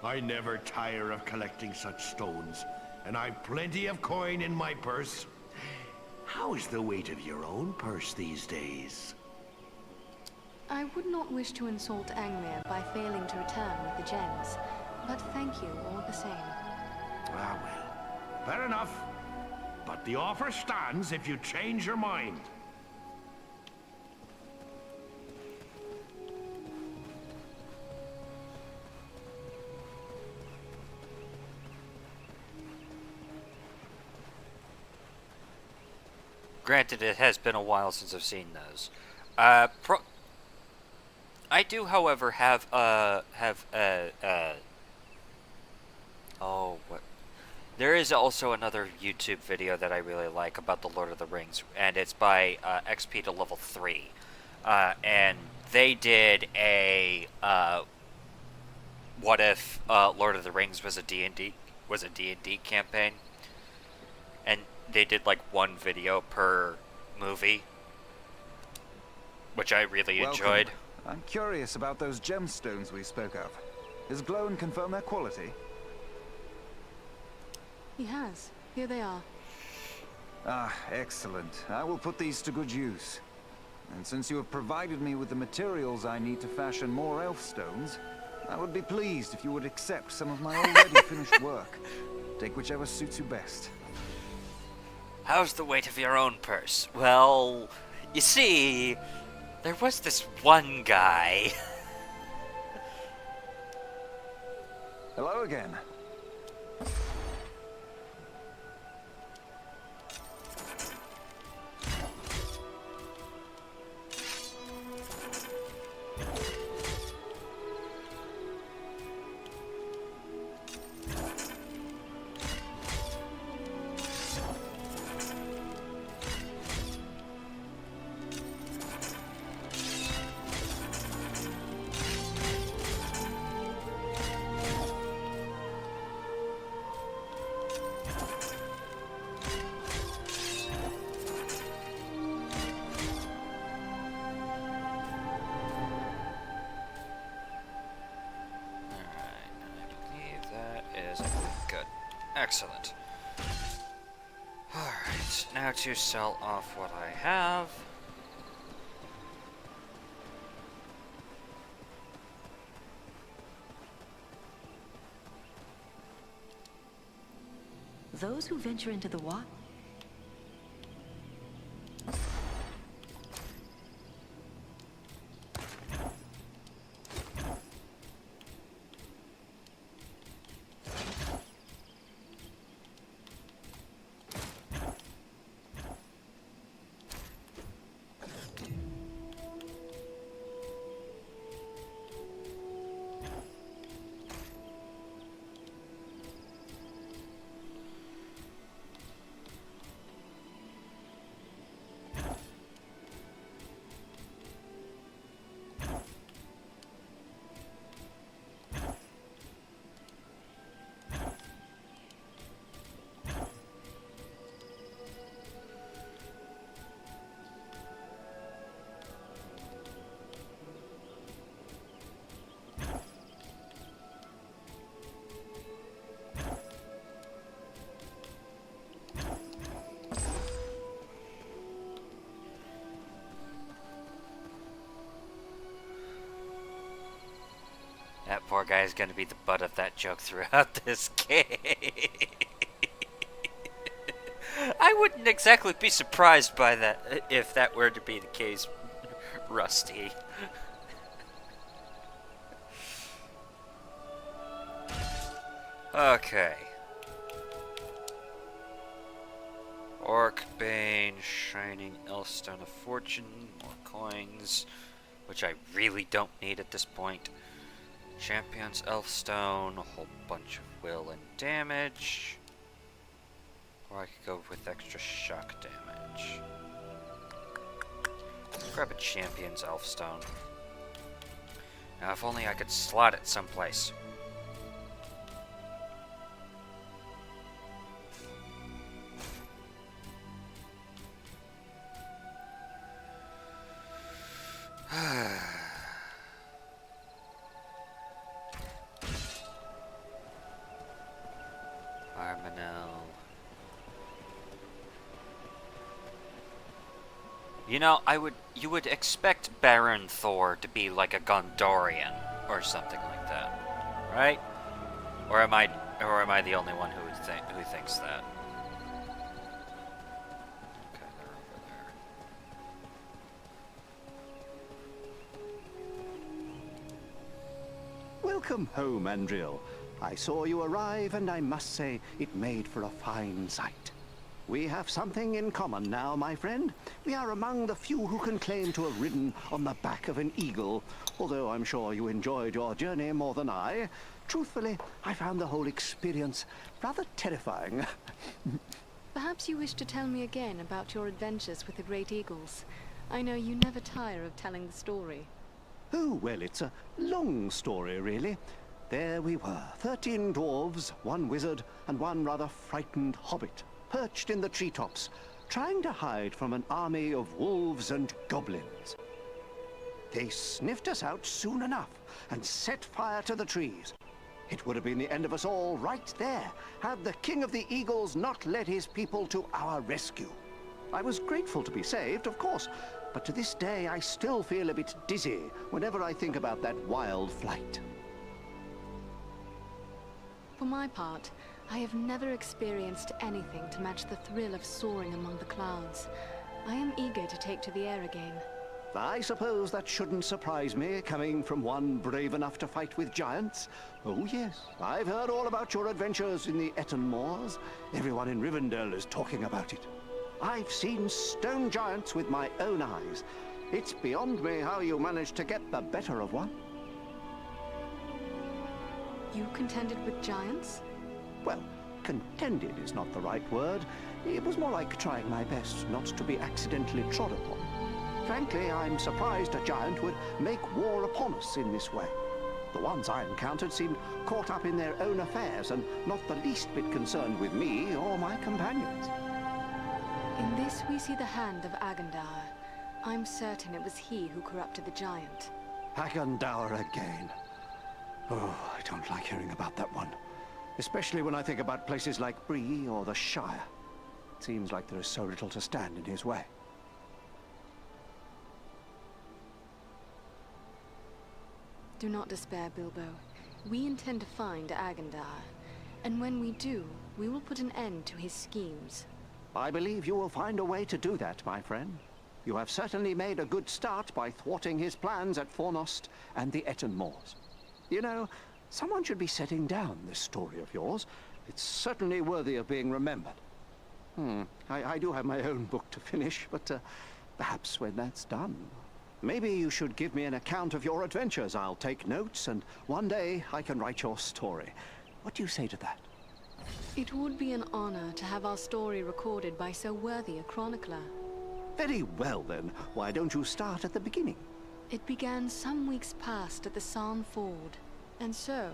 I never tire of collecting such stones, and I've plenty of coin in my purse. How's the weight of your own purse these days? I would not wish to insult Angmir by failing to return with the gems, but thank you all the same. Ah, well, fair enough. But the offer stands if you change your mind. Granted, it has been a while since I've seen those. I do, however, oh, what? There is also another YouTube video that I really like about the Lord of the Rings, and it's by XP to level 3. And they did a what if Lord of the Rings was a D&D campaign, and they did like one video per movie, which I really enjoyed. I'm curious about those gemstones we spoke of. Has Glone confirmed their quality? He has. Here they are. Ah, excellent. I will put these to good use. And since you have provided me with the materials I need to fashion more elf stones, I would be pleased if you would accept some of my already finished work. Take whichever suits you best. How's the weight of your own purse? Well, you see, there was this one guy. Hello again. Excellent. Alright, now to sell off what I have. Those who venture into the water. That poor guy is going to be the butt of that joke throughout this game. I wouldn't exactly be surprised by that if that were to be the case, Rusty. Okay. Orc Bane, Shining Elfstone of Fortune, more coins, which I really don't need at this point. Champion's Elfstone, a whole bunch of will and damage. Or I could go with extra shock damage. Grab a Champion's Elfstone. Now if only I could slot it someplace. You know, you would expect Baron Thor to be like a Gondorian or something like that, right? Or am I the only one who thinks that? Okay, they're over there. Welcome home, Andriel. I saw you arrive, and I must say, it made for a fine sight. We have something in common now, my friend. We are among the few who can claim to have ridden on the back of an eagle, although I'm sure you enjoyed your journey more than I. Truthfully, I found the whole experience rather terrifying. Perhaps you wish to tell me again about your adventures with the Great Eagles. I know you never tire of telling the story. Oh, well, it's a long story, really. There we were, 13 dwarves, 1 wizard, and 1 rather frightened hobbit, perched in the treetops, trying to hide from an army of wolves and goblins. They sniffed us out soon enough and set fire to the trees. It would have been the end of us all right there, had the King of the Eagles not led his people to our rescue. I was grateful to be saved, of course, but to this day I still feel a bit dizzy whenever I think about that wild flight. For my part, I have never experienced anything to match the thrill of soaring among the clouds. I am eager to take to the air again. I suppose that shouldn't surprise me, coming from one brave enough to fight with giants. Oh yes, I've heard all about your adventures in the Ettenmoors. Everyone in Rivendell is talking about it. I've seen stone giants with my own eyes. It's beyond me how you managed to get the better of one. You contended with giants? Well, contended is not the right word. It was more like trying my best not to be accidentally trod upon. Frankly, I'm surprised a giant would make war upon us in this way. The ones I encountered seemed caught up in their own affairs and not the least bit concerned with me or my companions. In this we see the hand of Agandaur. I'm certain it was he who corrupted the giant. Agandaur again. Oh, I don't like hearing about that one. Especially when I think about places like Bree or the Shire. It seems like there is so little to stand in his way. Do not despair, Bilbo. We intend to find Agandaur, and when we do, we will put an end to his schemes. I believe you will find a way to do that, my friend. You have certainly made a good start by thwarting his plans at Fornost and the Ettenmoors. You know, someone should be setting down this story of yours. It's certainly worthy of being remembered. I do have my own book to finish, but perhaps when that's done... Maybe you should give me an account of your adventures. I'll take notes, and one day I can write your story. What do you say to that? It would be an honor to have our story recorded by so worthy a chronicler. Very well, then. Why don't you start at the beginning? It began some weeks past at the Sarn Ford. And so,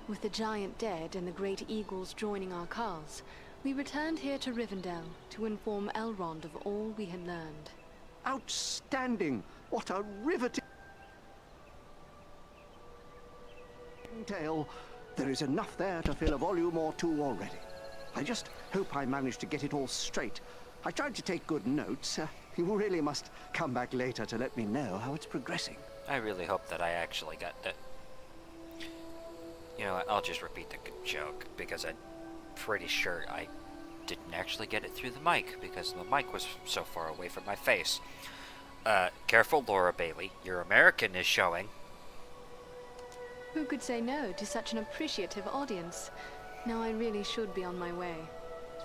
with the giant dead and the Great Eagles joining our cause, we returned here to Rivendell to inform Elrond of all we had learned. Outstanding! What a riveting tale. There is enough there to fill a volume or two already. I just hope I managed to get it all straight. I tried to take good notes. You really must come back later to let me know how it's progressing. I really hope that I actually got that. You know what, I'll just repeat the joke, because I'm pretty sure I didn't actually get it through the mic, because the mic was so far away from my face. Careful, Laura Bailey. Your American is showing. Who could say no to such an appreciative audience? Now I really should be on my way.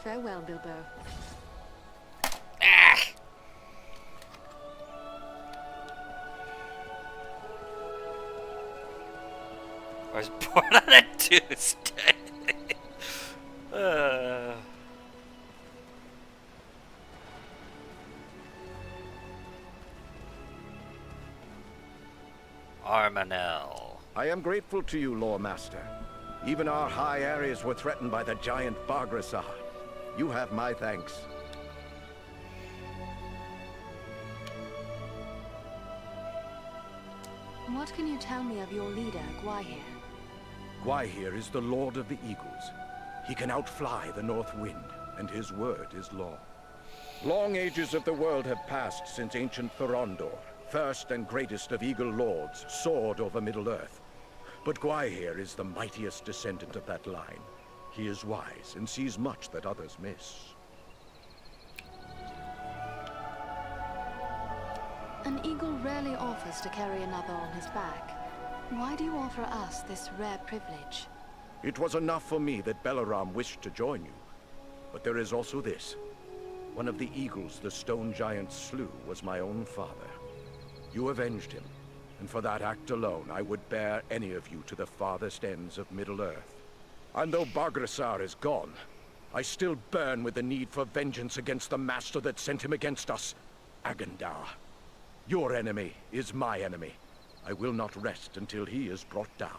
Farewell, Bilbo. Ah! I was born on a Tuesday. Armanel. I am grateful to you, Lore Master. Even our high areas were threatened by the giant Bargrasar. You have my thanks. What can you tell me of your leader, Gwaihir? Gwaihir is the Lord of the Eagles. He can outfly the North Wind, and his word is law. Long ages of the world have passed since ancient Thorondor, first and greatest of Eagle Lords, soared over Middle-earth. But Gwaihir is the mightiest descendant of that line. He is wise and sees much that others miss. An eagle rarely offers to carry another on his back. Why do you offer us this rare privilege? It was enough for me that Belaram wished to join you. But there is also this. One of the eagles the stone giant slew was my own father. You avenged him, and for that act alone, I would bear any of you to the farthest ends of Middle-earth. And though Bargrasar is gone, I still burn with the need for vengeance against the master that sent him against us, Agandar. Your enemy is my enemy. I will not rest until he is brought down.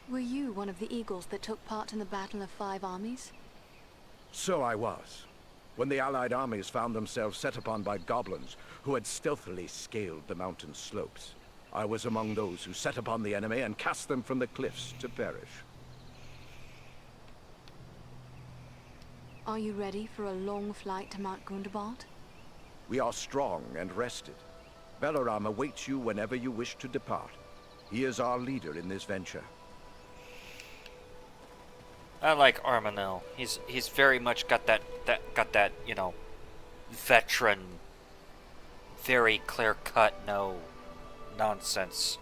Were you one of the eagles that took part in the Battle of Five Armies? So I was. When the Allied armies found themselves set upon by goblins who had stealthily scaled the mountain slopes, I was among those who set upon the enemy and cast them from the cliffs to perish. Are you ready for a long flight to Mount Gundabad? We are strong and rested. Balaram awaits you whenever you wish to depart. He is our leader in this venture. I like Armanel. He's very much got that you know, veteran, very clear cut, no nonsense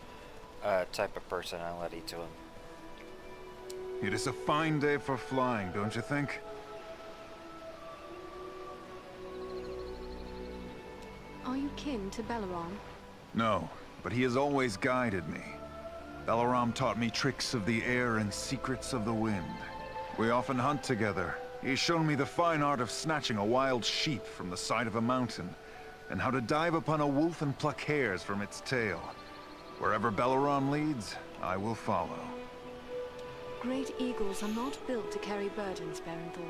type of personality to him. It is a fine day for flying, don't you think? Are you kin to Balaram? No, but he has always guided me. Balaram taught me tricks of the air and secrets of the wind. We often hunt together. He's shown me the fine art of snatching a wild sheep from the side of a mountain, and how to dive upon a wolf and pluck hairs from its tail. Wherever Balaram leads, I will follow. Great eagles are not built to carry burdens, Berenthal.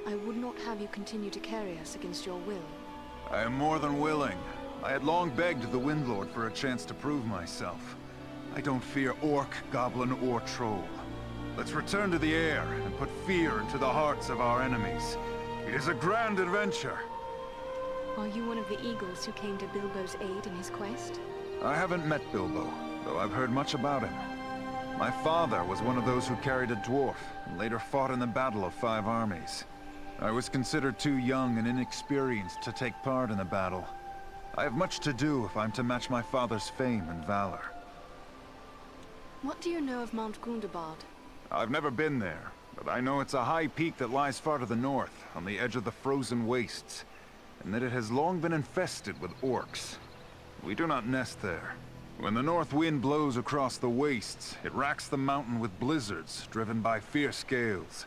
I would not have you continue to carry us against your will. I am more than willing. I had long begged the Windlord for a chance to prove myself. I don't fear orc, goblin, or troll. Let's return to the air and put fear into the hearts of our enemies. It is a grand adventure. Are you one of the eagles who came to Bilbo's aid in his quest? I haven't met Bilbo, though I've heard much about him. My father was one of those who carried a dwarf, and later fought in the Battle of Five Armies. I was considered too young and inexperienced to take part in the battle. I have much to do if I'm to match my father's fame and valor. What do you know of Mount Gundabad? I've never been there, but I know it's a high peak that lies far to the north, on the edge of the frozen wastes, and that it has long been infested with orcs. We do not nest there. When the north wind blows across the wastes, it racks the mountain with blizzards, driven by fierce gales.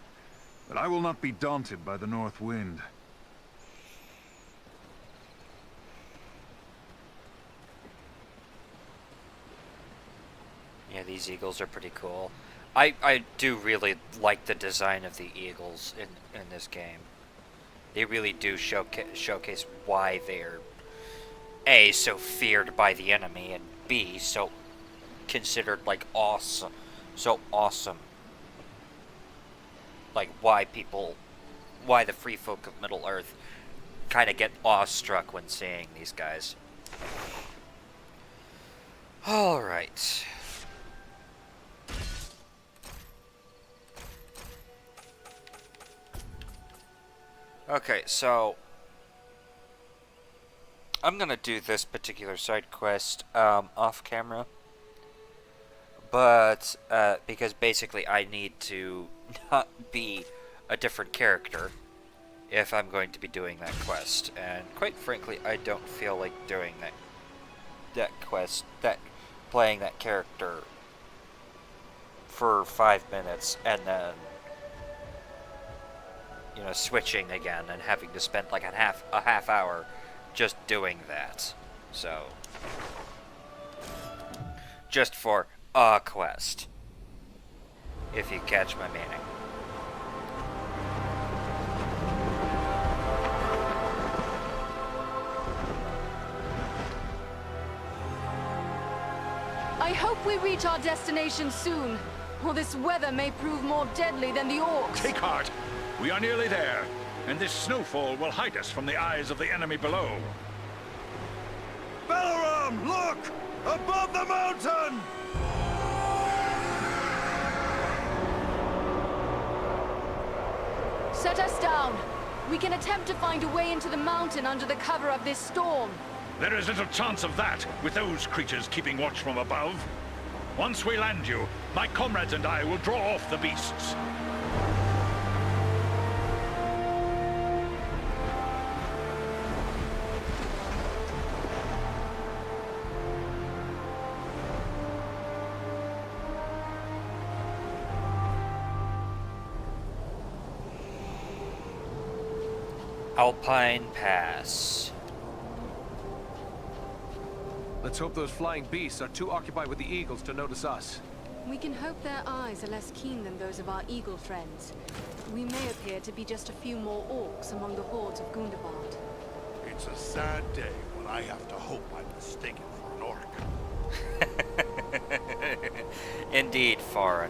But I will not be daunted by the north wind. Yeah, these eagles are pretty cool. I do really like the design of the eagles in this game. They really do showcase why they're A, so feared by the enemy, and B, so considered like awesome. So awesome. Like why the free folk of Middle-earth kind of get awestruck when seeing these guys. Alright. Okay, so I'm gonna do this particular side quest off camera, but because basically I need to not be a different character if I'm going to be doing that quest, and quite frankly, I don't feel like doing that quest, playing that character for 5 minutes and then, you know, switching again and having to spend like a half hour just doing that. So, just for a quest, if you catch my meaning. I hope we reach our destination soon, or this weather may prove more deadly than the orcs. Take heart. We are nearly there, and this snowfall will hide us from the eyes of the enemy below. Balaram, look! Above the mountain! Set us down. We can attempt to find a way into the mountain under the cover of this storm. There is little chance of that, with those creatures keeping watch from above. Once we land you, my comrades and I will draw off the beasts. Alpine Pass. Let's hope those flying beasts are too occupied with the eagles to notice us. We can hope their eyes are less keen than those of our eagle friends. We may appear to be just a few more orcs among the hordes of Gundabad. It's a sad day when I have to hope I'm mistaken for an orc. Indeed, foreign.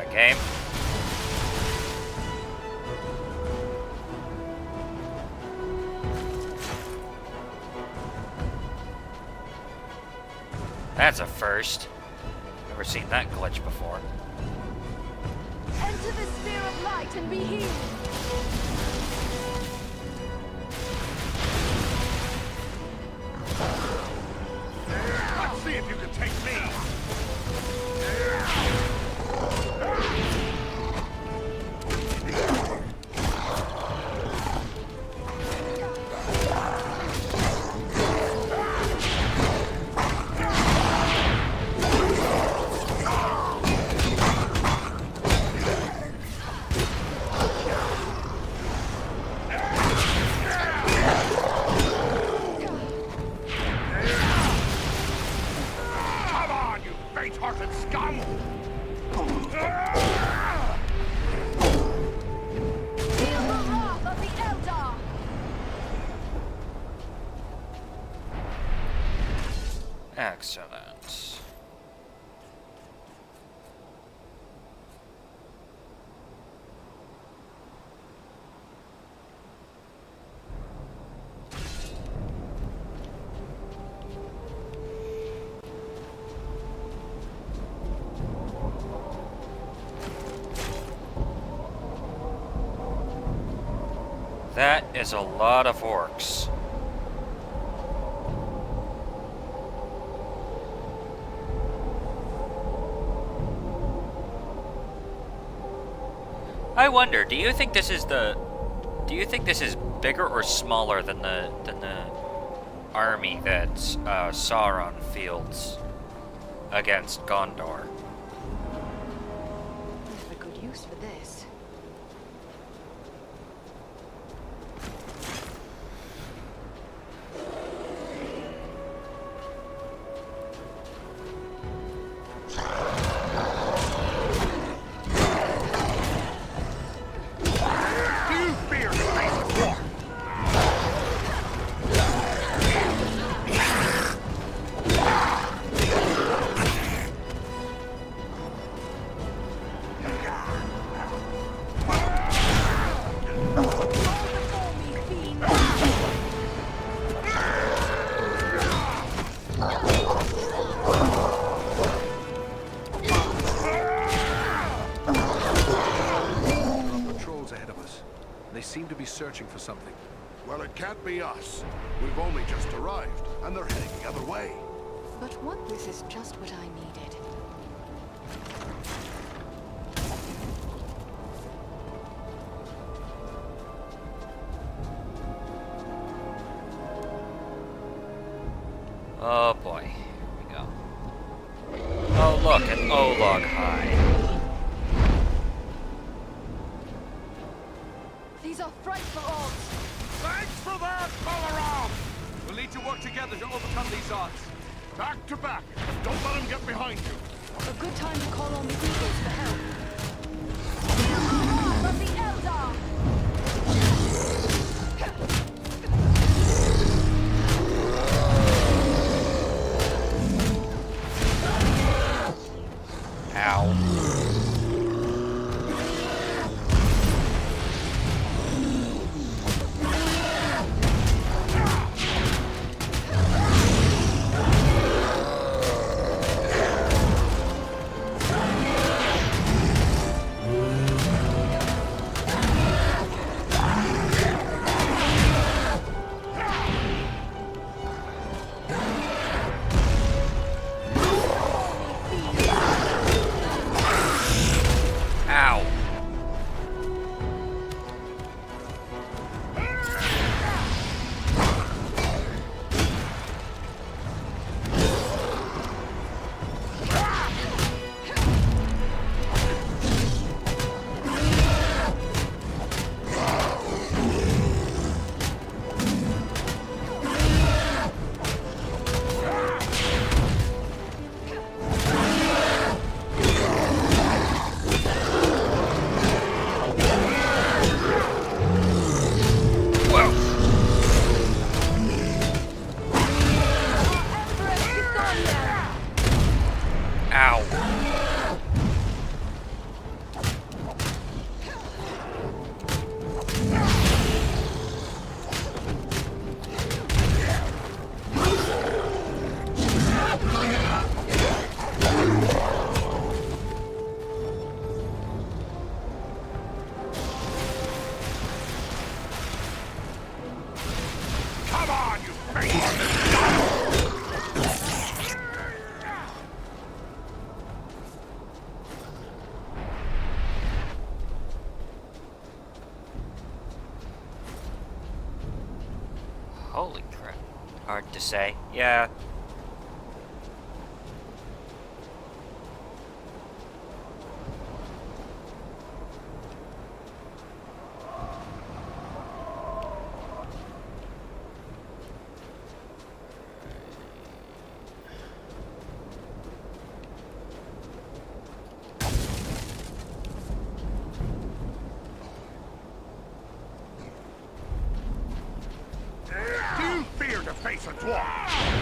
Game. That's a first. Never seen that glitch before. Enter the sphere of light and be healed. Let's see if you can take me! Come on, you faint-hearted scum! Feel the wrath of the Eldar. Excellent. That is a lot of orcs. I wonder, do you think this is bigger or smaller than the army that Sauron fields against Gondor? We have a good use for this. You fear the face of war! Patrols ahead of us. They seem to be searching for something. Well, it can't be us. We've only just arrived, and they're heading the other way. But what? This is just what I needed. Oh boy, here we go. Oh look, an Olog hide. These are frightful odds. Thanks for that, Balaram! We'll need to work together to overcome these odds. Back to back! Don't let him get behind you! A good time to call on the eagles for help. Feel the wrath of the Eldar. Ow. to say. Yeah. Do you fear to face a dwarf?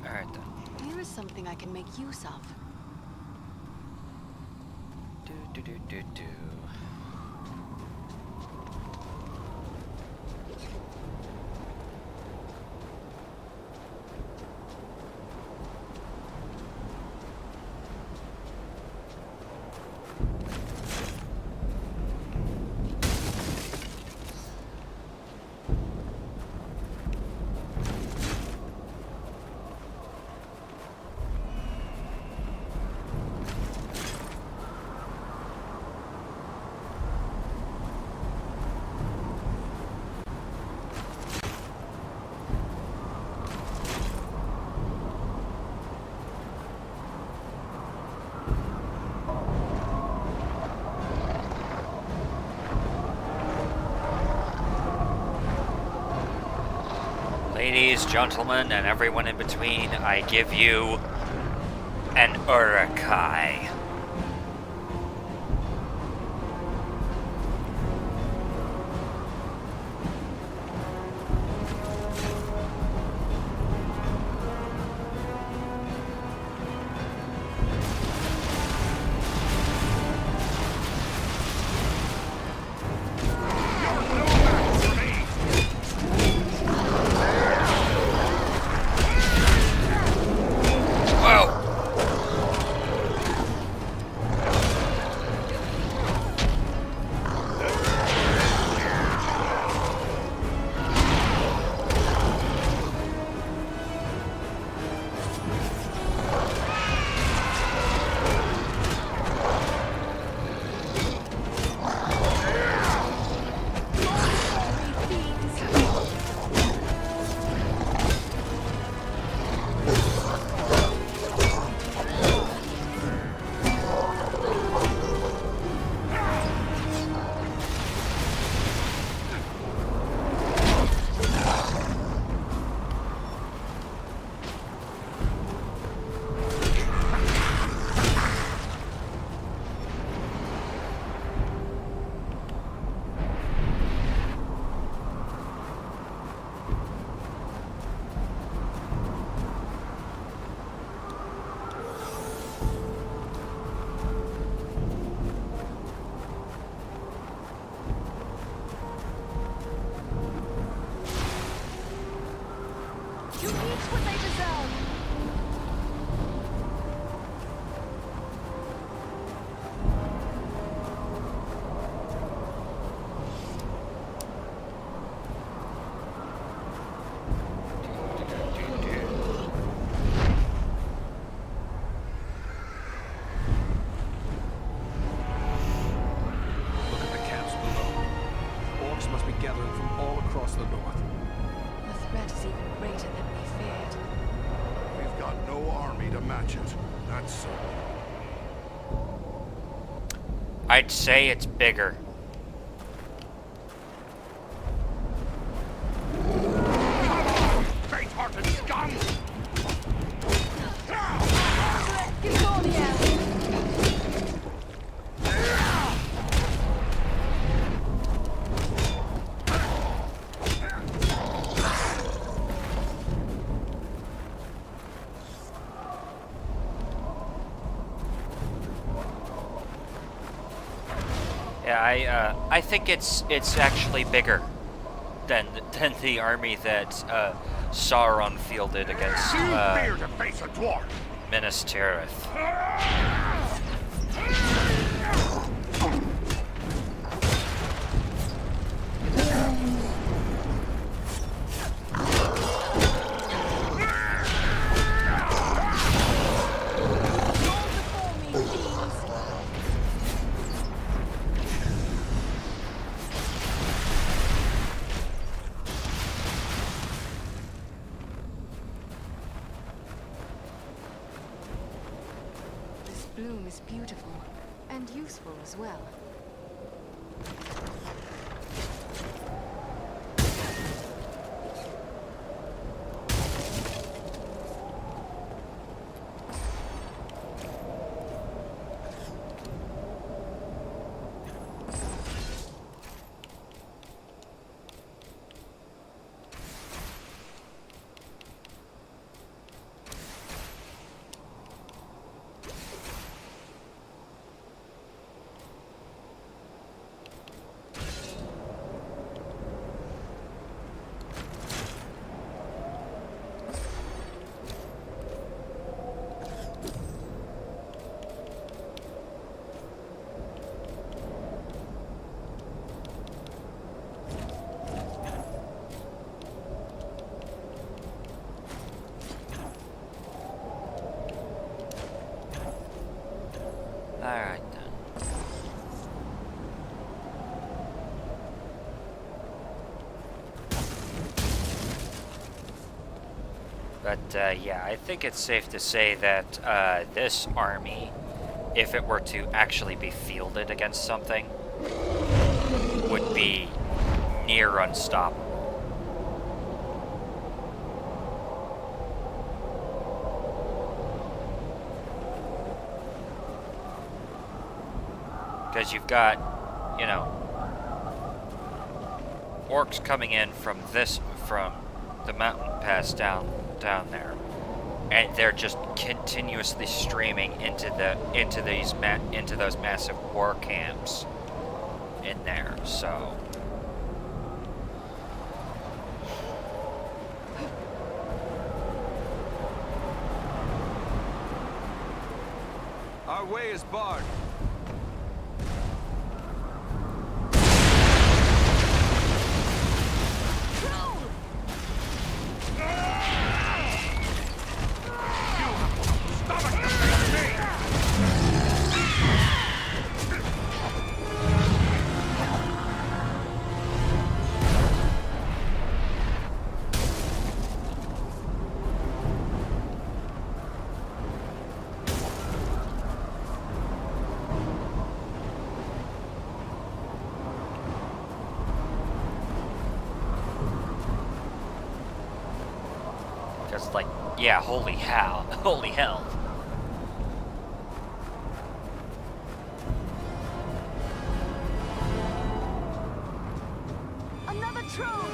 Alright then. Here is something I can make use of. Do. Ladies, gentlemen, and everyone in between, I give you an Urukai. I'd say it's bigger. Faint-hearted scum! Yeah, Yeah, I think it's actually bigger than the army that Sauron fielded against Fear to face a dwarf. Minas Tirith. This bloom is beautiful and useful as well. Alright then. But yeah, I think it's safe to say that this army, if it were to actually be fielded against something, would be near unstoppable. Because you've got, you know, orcs coming in from the mountain pass down there, and they're just continuously streaming into those massive war camps in there. So Our way is barred. because, like, yeah, holy hell, holy hell. Another trove!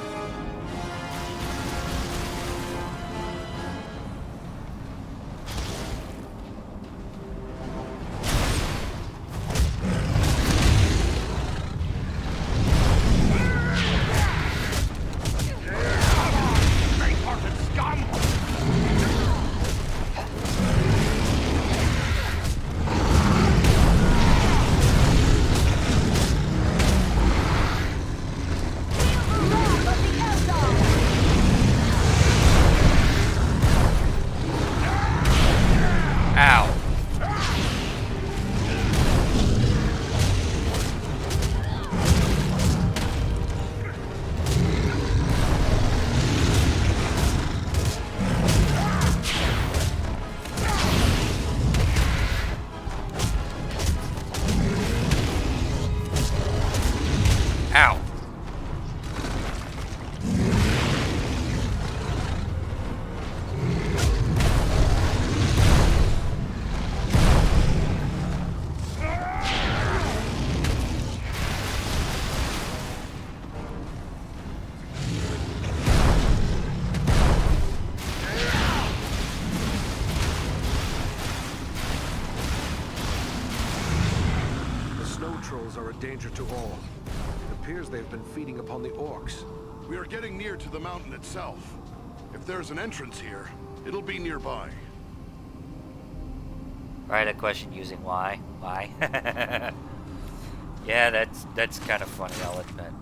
Ow. Ow. The snow trolls are a danger to all. It appears they've been feeding upon the orcs. We are getting near to the mountain itself. If there's an entrance here, it'll be nearby. Right, a question using why? Why? Yeah, that's kind of funny, I'll admit.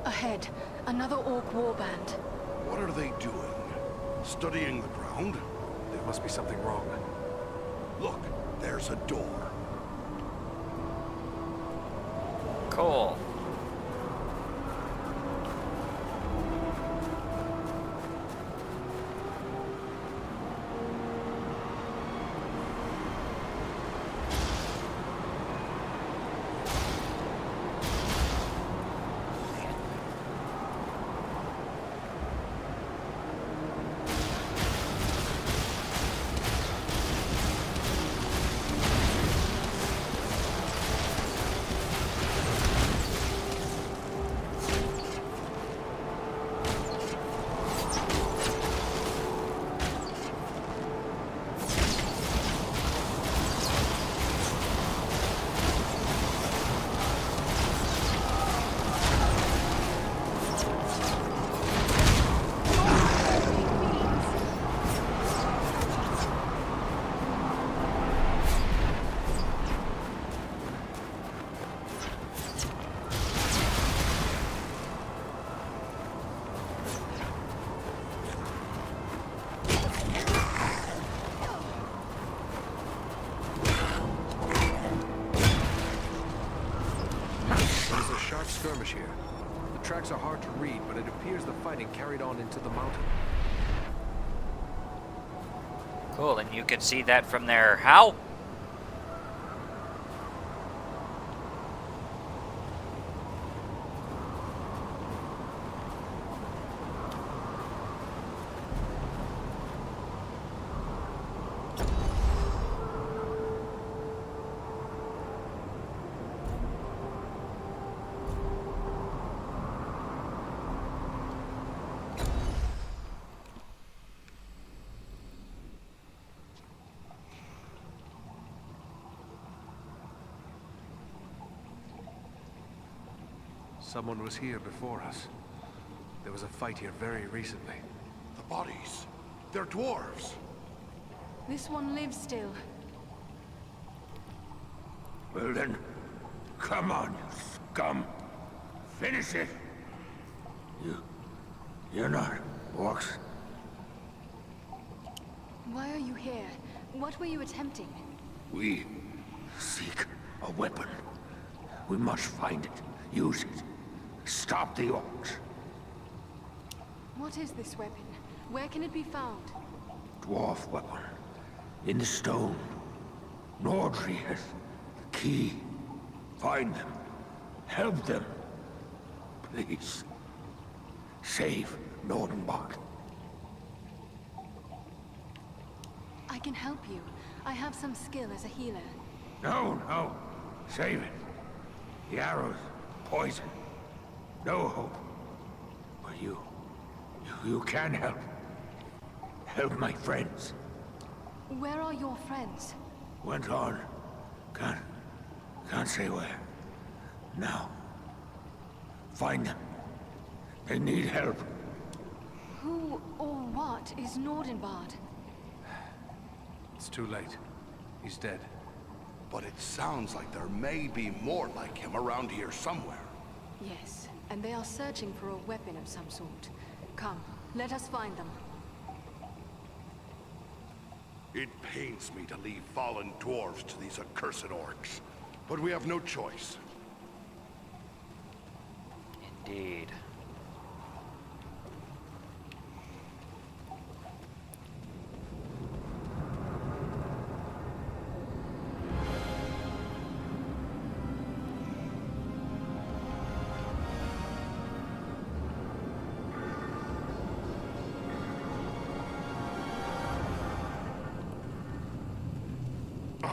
Ahead, another orc warband. What are they doing? Studying the ground? There must be something wrong. Look, there's a door. Cool. Skirmish here. The tracks are hard to read, but it appears the fighting carried on into the mountain. Cool, and you can see that from there. How? Someone was here before us. There was a fight here very recently. The bodies. They're dwarves. This one lives still. Well then, come on, you scum. Finish it. You're not orcs. Why are you here? What were you attempting? We seek a weapon. We must find it, use it. Stop the orcs. What is this weapon? Where can it be found? Dwarf weapon. In the stone. Nordri has the key. Find them. Help them. Please. Save Nordenbach. I can help you. I have some skill as a healer. No. Save it. The arrows. Poison. No hope. But you can help. Help my friends. Where are your friends? Went on. Can't say where. Now. Find them. They need help. Who or what is Nordenbad? It's too late. He's dead. But it sounds like there may be more like him around here somewhere. Yes, and they are searching for a weapon of some sort. Come, let us find them. It pains me to leave fallen dwarves to these accursed orcs, but we have no choice. Indeed.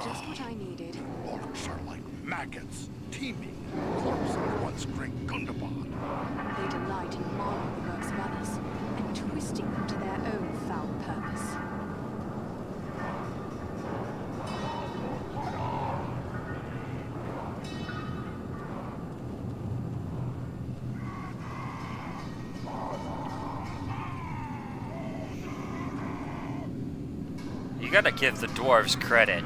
Just what I needed. Orcs are like maggots, teeming in the corpse of once great Gundabad. They delight in marring the works of others, and twisting them to their own foul purpose. You gotta give the dwarves credit.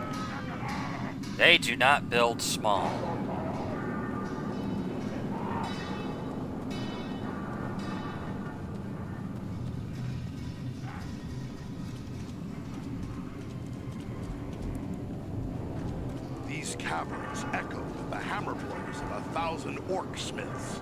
They do not build small. These caverns echo with the hammer blows of 1,000 orc smiths.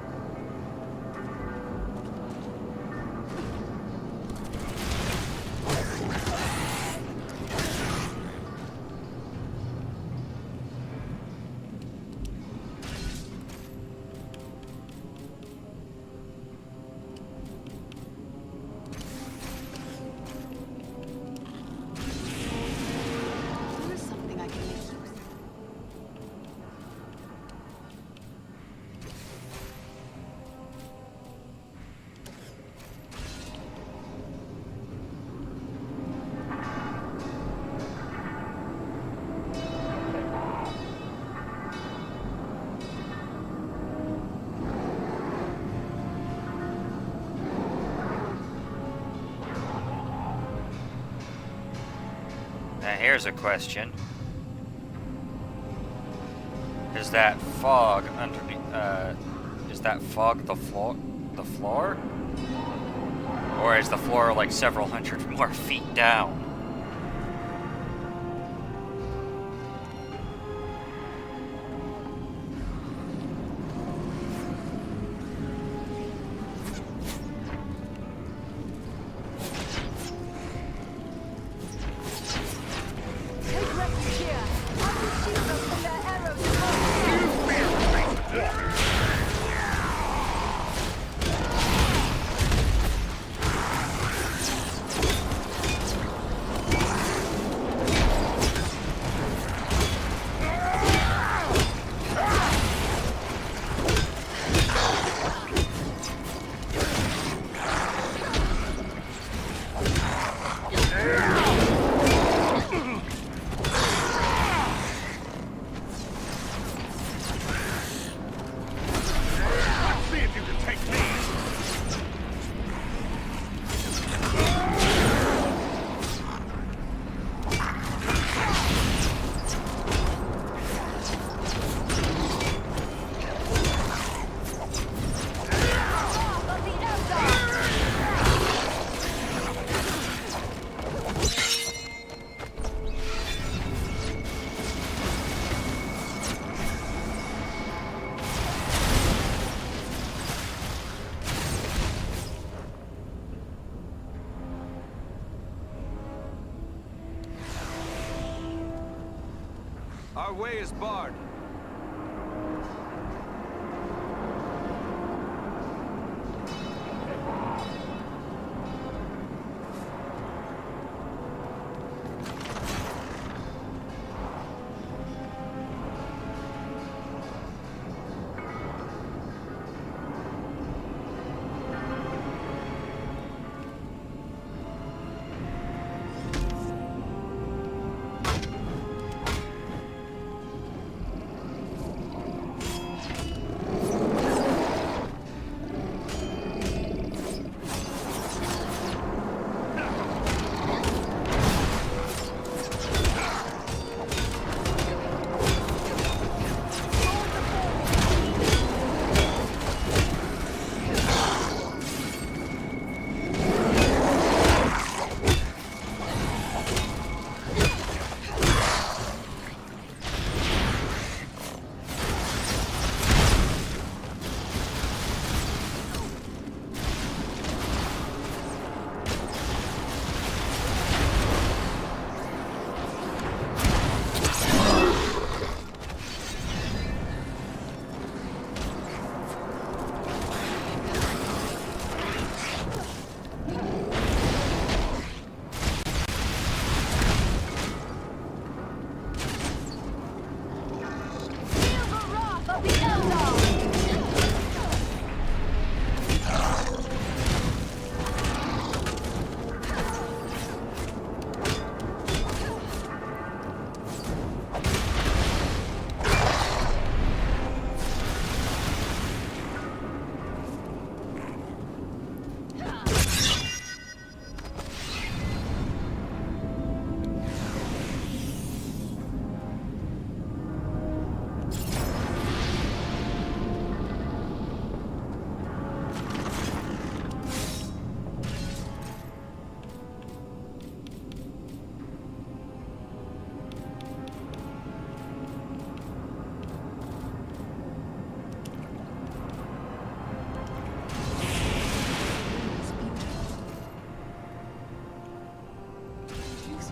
There is something I can use. Now here's a question. Is that fog underneath, is that fog the floor? Or is the floor like several hundred more feet down? Take refuge here. I can shield them from their arrows and bolts. Let's see if you can take me! Of the Eldar! Our way is barred.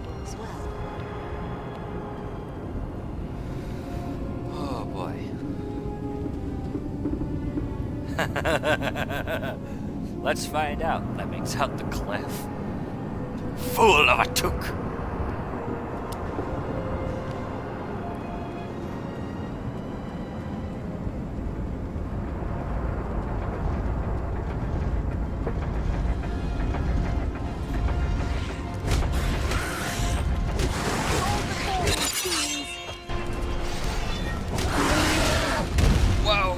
valuable as well. Oh boy. Let's find out. Lemmings out the cliff. Fool of a took! Whoa!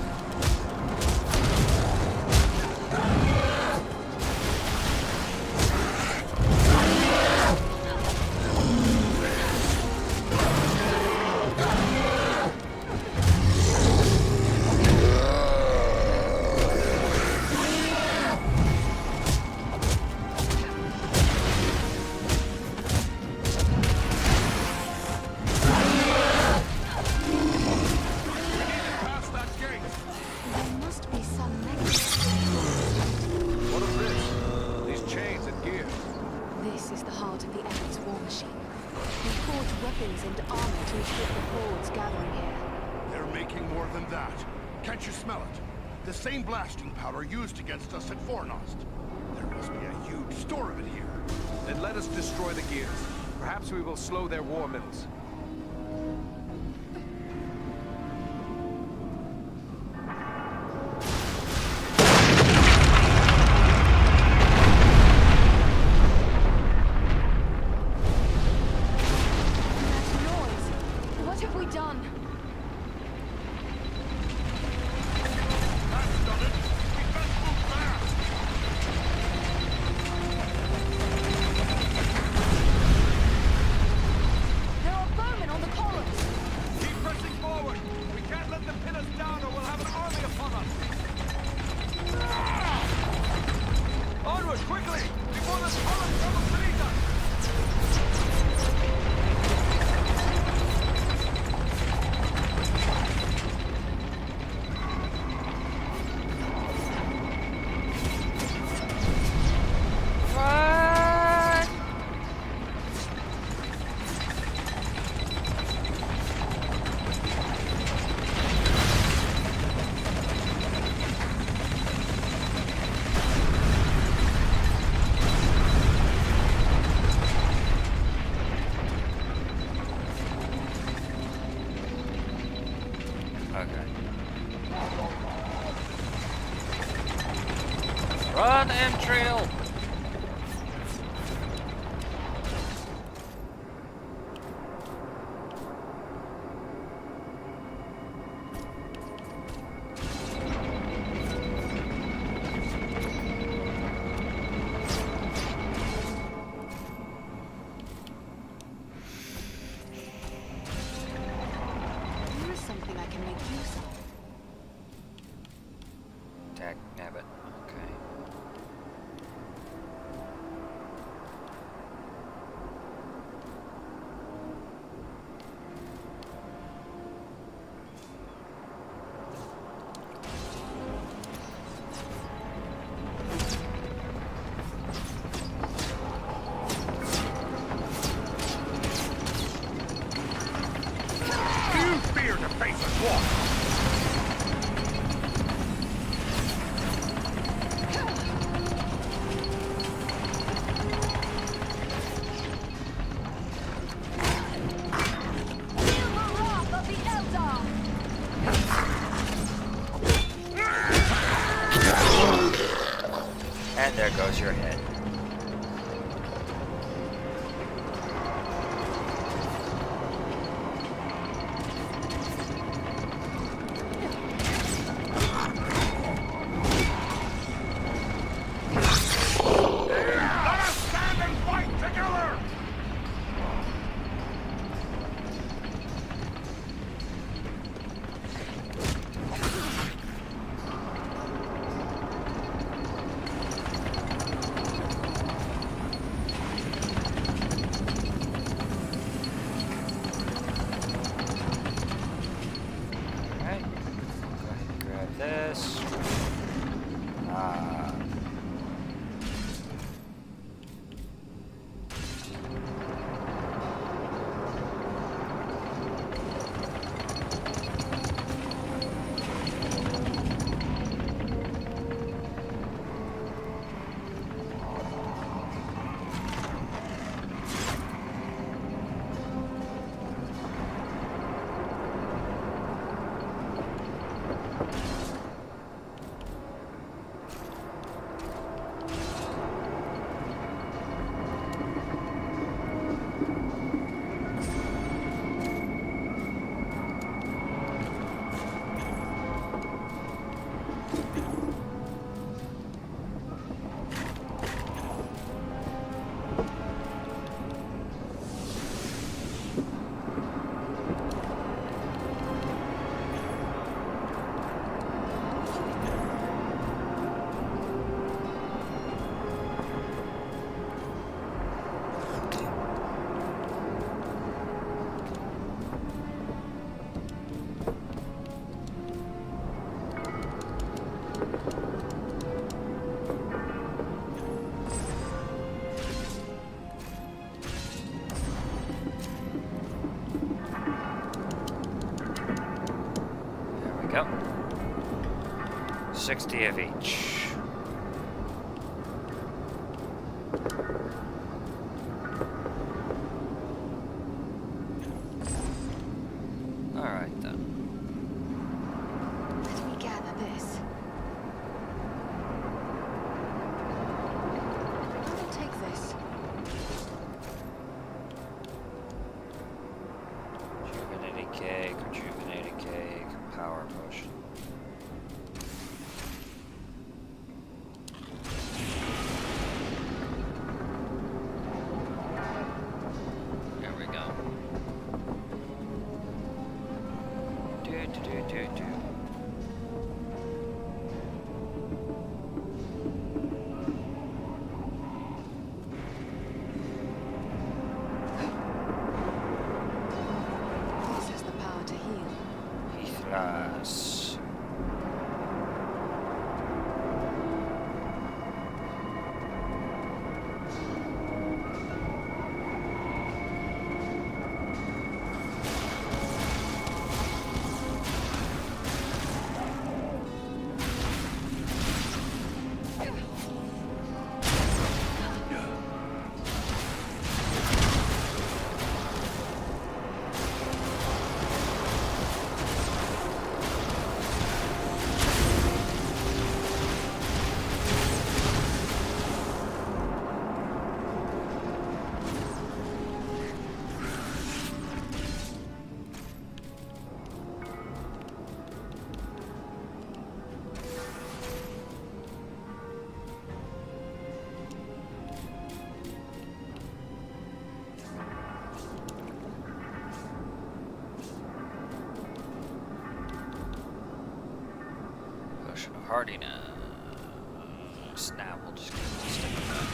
There must be some mechanism. What of this? These chains and gear. This is the heart of the Epics war machine. We forge weapons and armor to equip the hordes gathering here. They're making more than that. Can't you smell it? The same blasting powder used against us at Fornost. There must be a huge store of it here. Then let us destroy the gears. Perhaps we will slow their war mills. That noise! What have we done? That's done it. We best move fast. There are bowmen on the columns. Keep pressing forward! We can't let them pin us down or we'll have an army upon us! Onward, quickly! Before this column comes beneath us! Okay. Run and trail! Here is something I can make use of. Dag nabbit. Okay. You fear to face a war! Feel the wrath of the Eldar. And there goes your head. 60 of each. Alright then. Let me gather this. I will take this. Rejuvenating cake, rejuvenating cake, power potion. There we go. Do. This has the power to heal. Heathlas. Potion of hardiness. Snap, we'll just stick with that.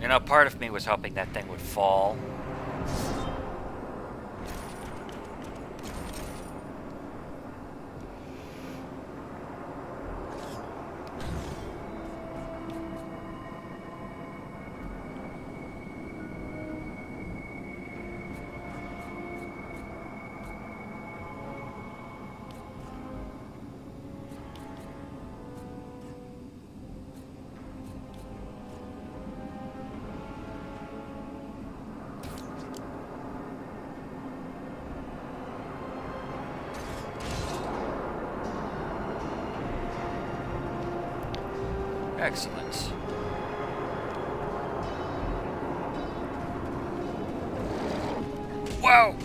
You know, part of me was hoping that thing would fall. Excellent. Whoa!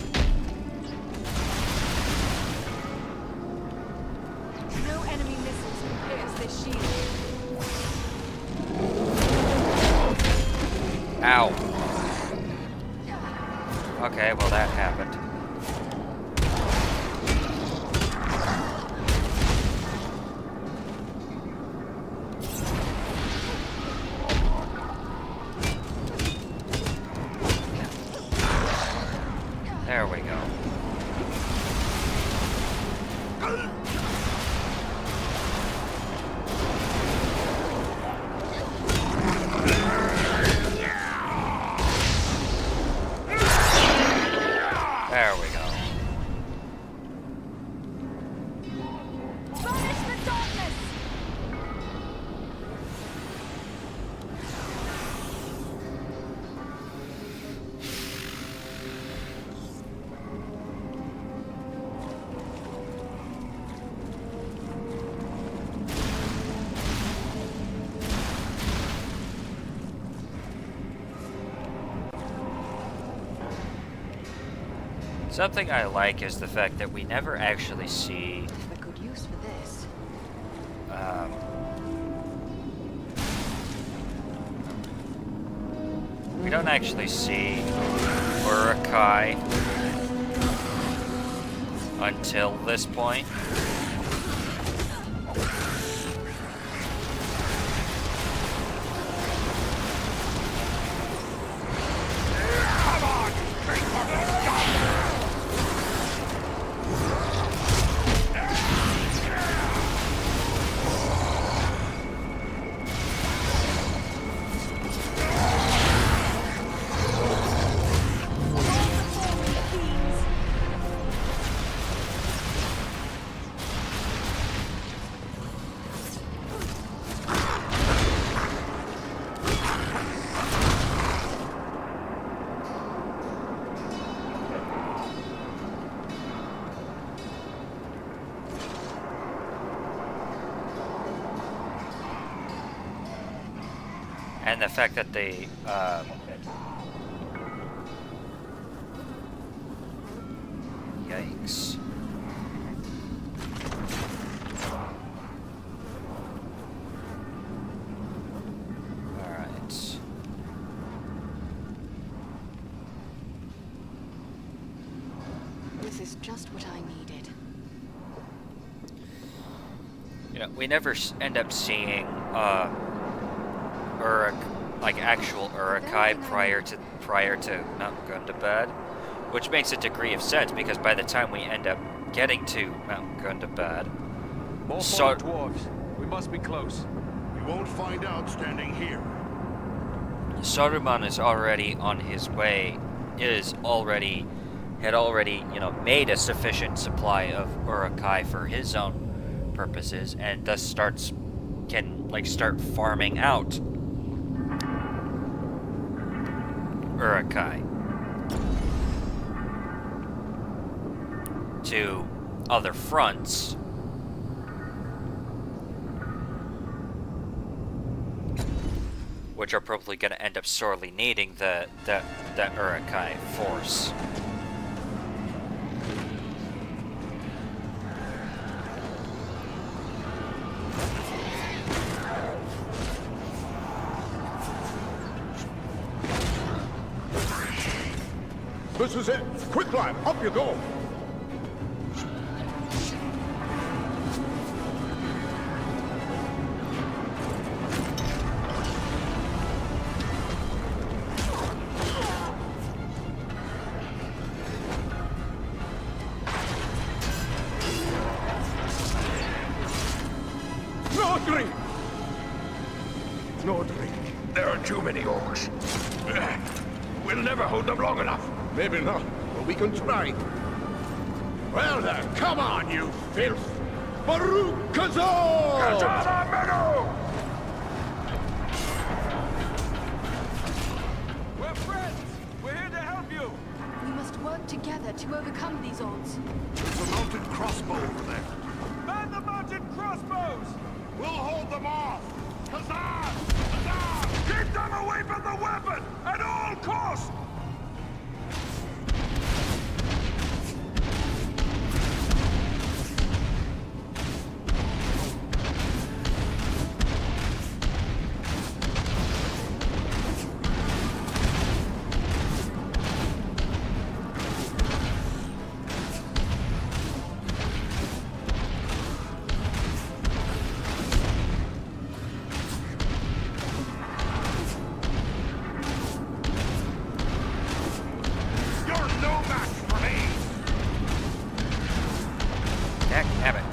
No enemy missiles can pierce this shield. Ow. Okay, well that happened. There we go. There we go. Banish the darkness! Something I like is the fact that we never actually see A good use for this. We don't actually see Urukai until this point. And the fact that they, yikes. Alright. This is just what I needed. You know, we never end up seeing, like actual Urukai prior to Mount Gundabad, which makes a degree of sense because by the time we end up getting to Mount Gundabad, More dwarves. We must be close. We won't find out standing here. Saruman is already on his way. Had already, you know, made a sufficient supply of Urukai for his own purposes, and thus can start farming out Urukai to other fronts. Which are probably going to end up sorely needing the Urukai force. This is it! Quick climb! Up you go! Nordri! Nordri, there are too many orcs. We'll never hold them long enough. Maybe not, but we can try. Well then, come on, you filth! Baruch Kazor! Katana Meadow! We're friends! We're here to help you! We must work together to overcome these odds. There's a mounted crossbow over there. Man the mounted crossbows! We'll hold them off! Huzzah! Huzzah! Keep them away from the weapon at all costs!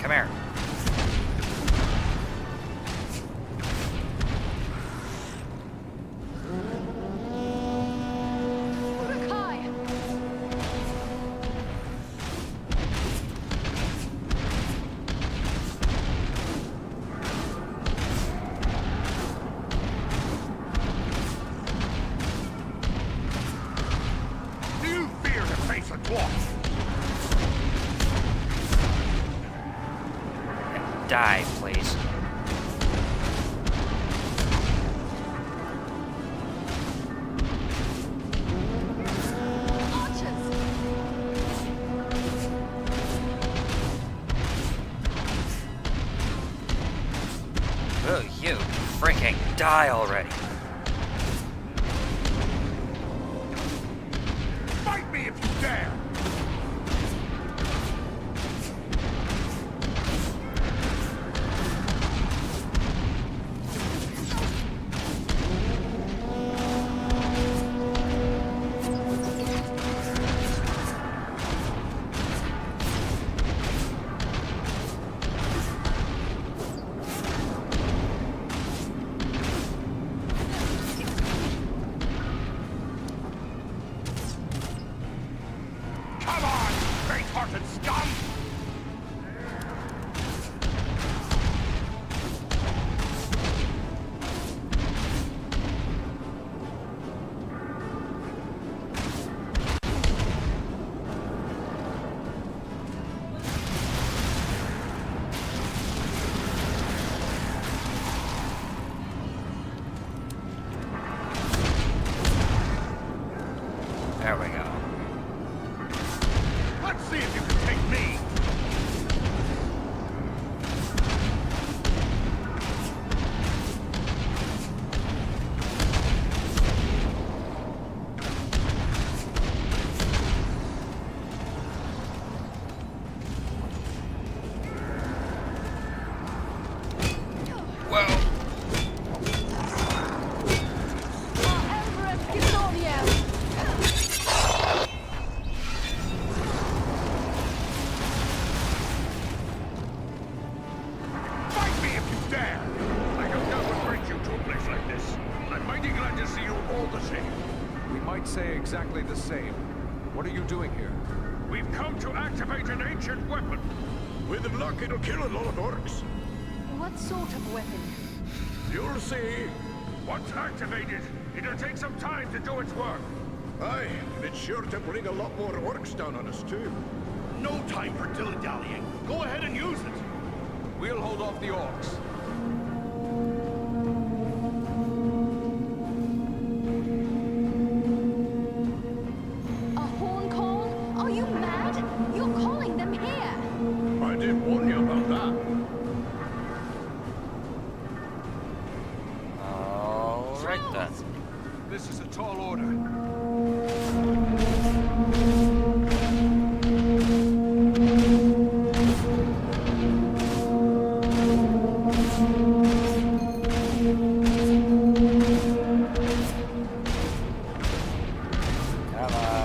Come here. Urukai! Do you fear to face a dwarf? Die, please. Oh, you freaking die already. me if you dare! Come on, great-hearted scum! There we go. Let's see if you can take me! Well, Fight me if you dare! I don't know what brings you to a place like this. I'm mighty glad to see you all the same. We might say exactly the same. What are you doing here? We've come to activate an ancient weapon. With luck, it'll kill a lot of orcs. What sort of weapon? You'll see. Once activated, it'll take some time to do its work. Aye, and it's sure to bring a lot more orcs down on us, too. No time for dilly-dallying. Go ahead and use it! We'll hold off the orcs. A horn call? Are you mad? You're calling them here! I did warn you about that. all right then. This is a tall order. Come on.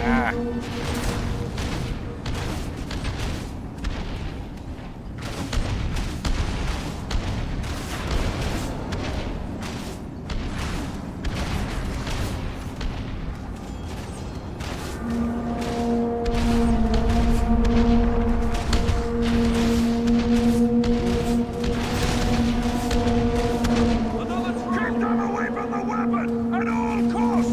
Ah. Keep them away from the weapon at all costs!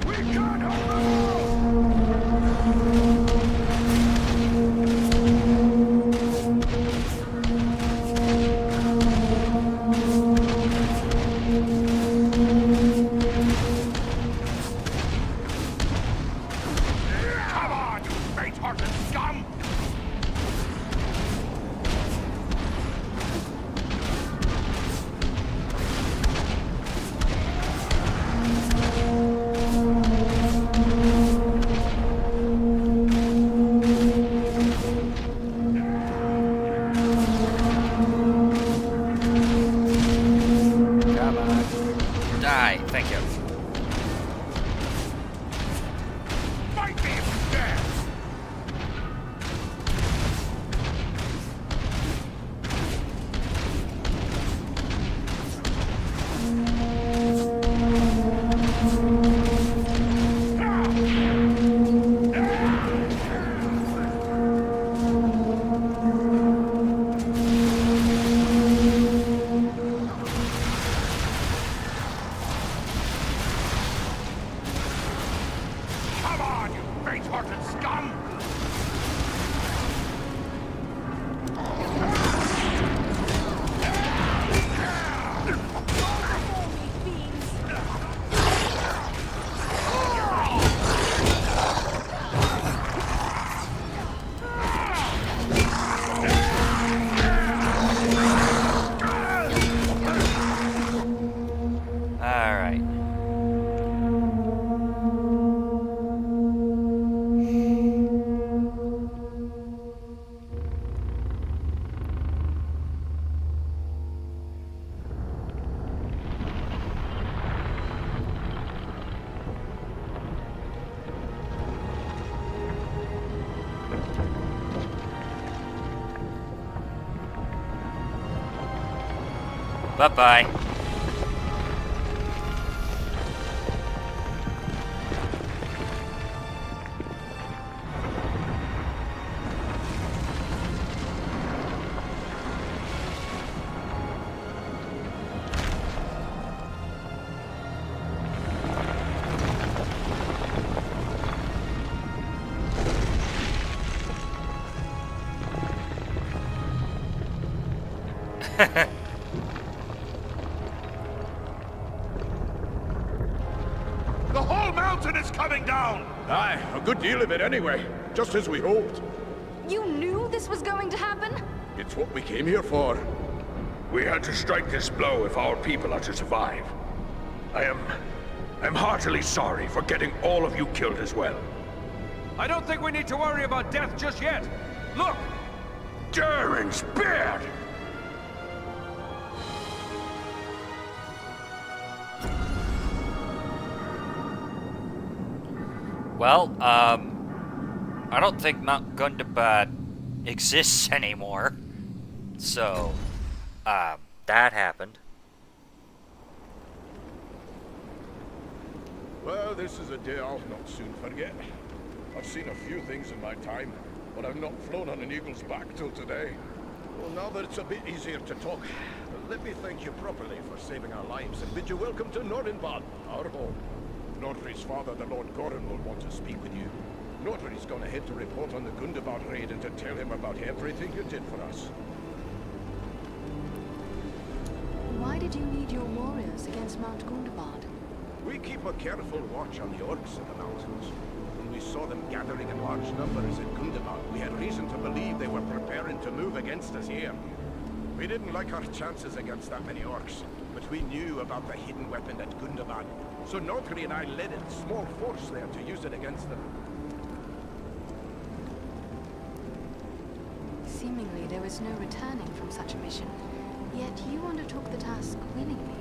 We can't hold them all! Alright, thank you. Fight me if you dare! Come on, you faint-hearted scum! Alright. Bye-bye. The whole mountain is coming down! Aye, a good deal of it anyway. Just as we hoped. You knew this was going to happen? It's what we came here for. We had to strike this blow if our people are to survive. I'm heartily sorry for getting all of you killed as well. I don't think we need to worry about death just yet. Look! Durin's beard! Well, I don't think Mount Gundabad exists anymore. So, that happened. Well, this is a day I'll not soon forget. I've seen a few things in my time, but I've not flown on an eagle's back till today. Well, now that it's a bit easier to talk, let me thank you properly for saving our lives and bid you welcome to Nordenbad, our home. Nordri's father, the Lord Gorin, will want to speak with you. Nordri's gone ahead to report on the Gundabad raid and to tell him about everything you did for us. Why did you need your warriors against Mount Gundabad? We keep a careful watch on the orcs in the mountains. When we saw them gathering in large numbers at Gundabad, we had reason to believe they were preparing to move against us here. We didn't like our chances against that many orcs, but we knew about the hidden weapon at Gundabad, so Nordri and I led a small force there to use it against them. Seemingly there was no returning from such a mission, yet you undertook the task willingly.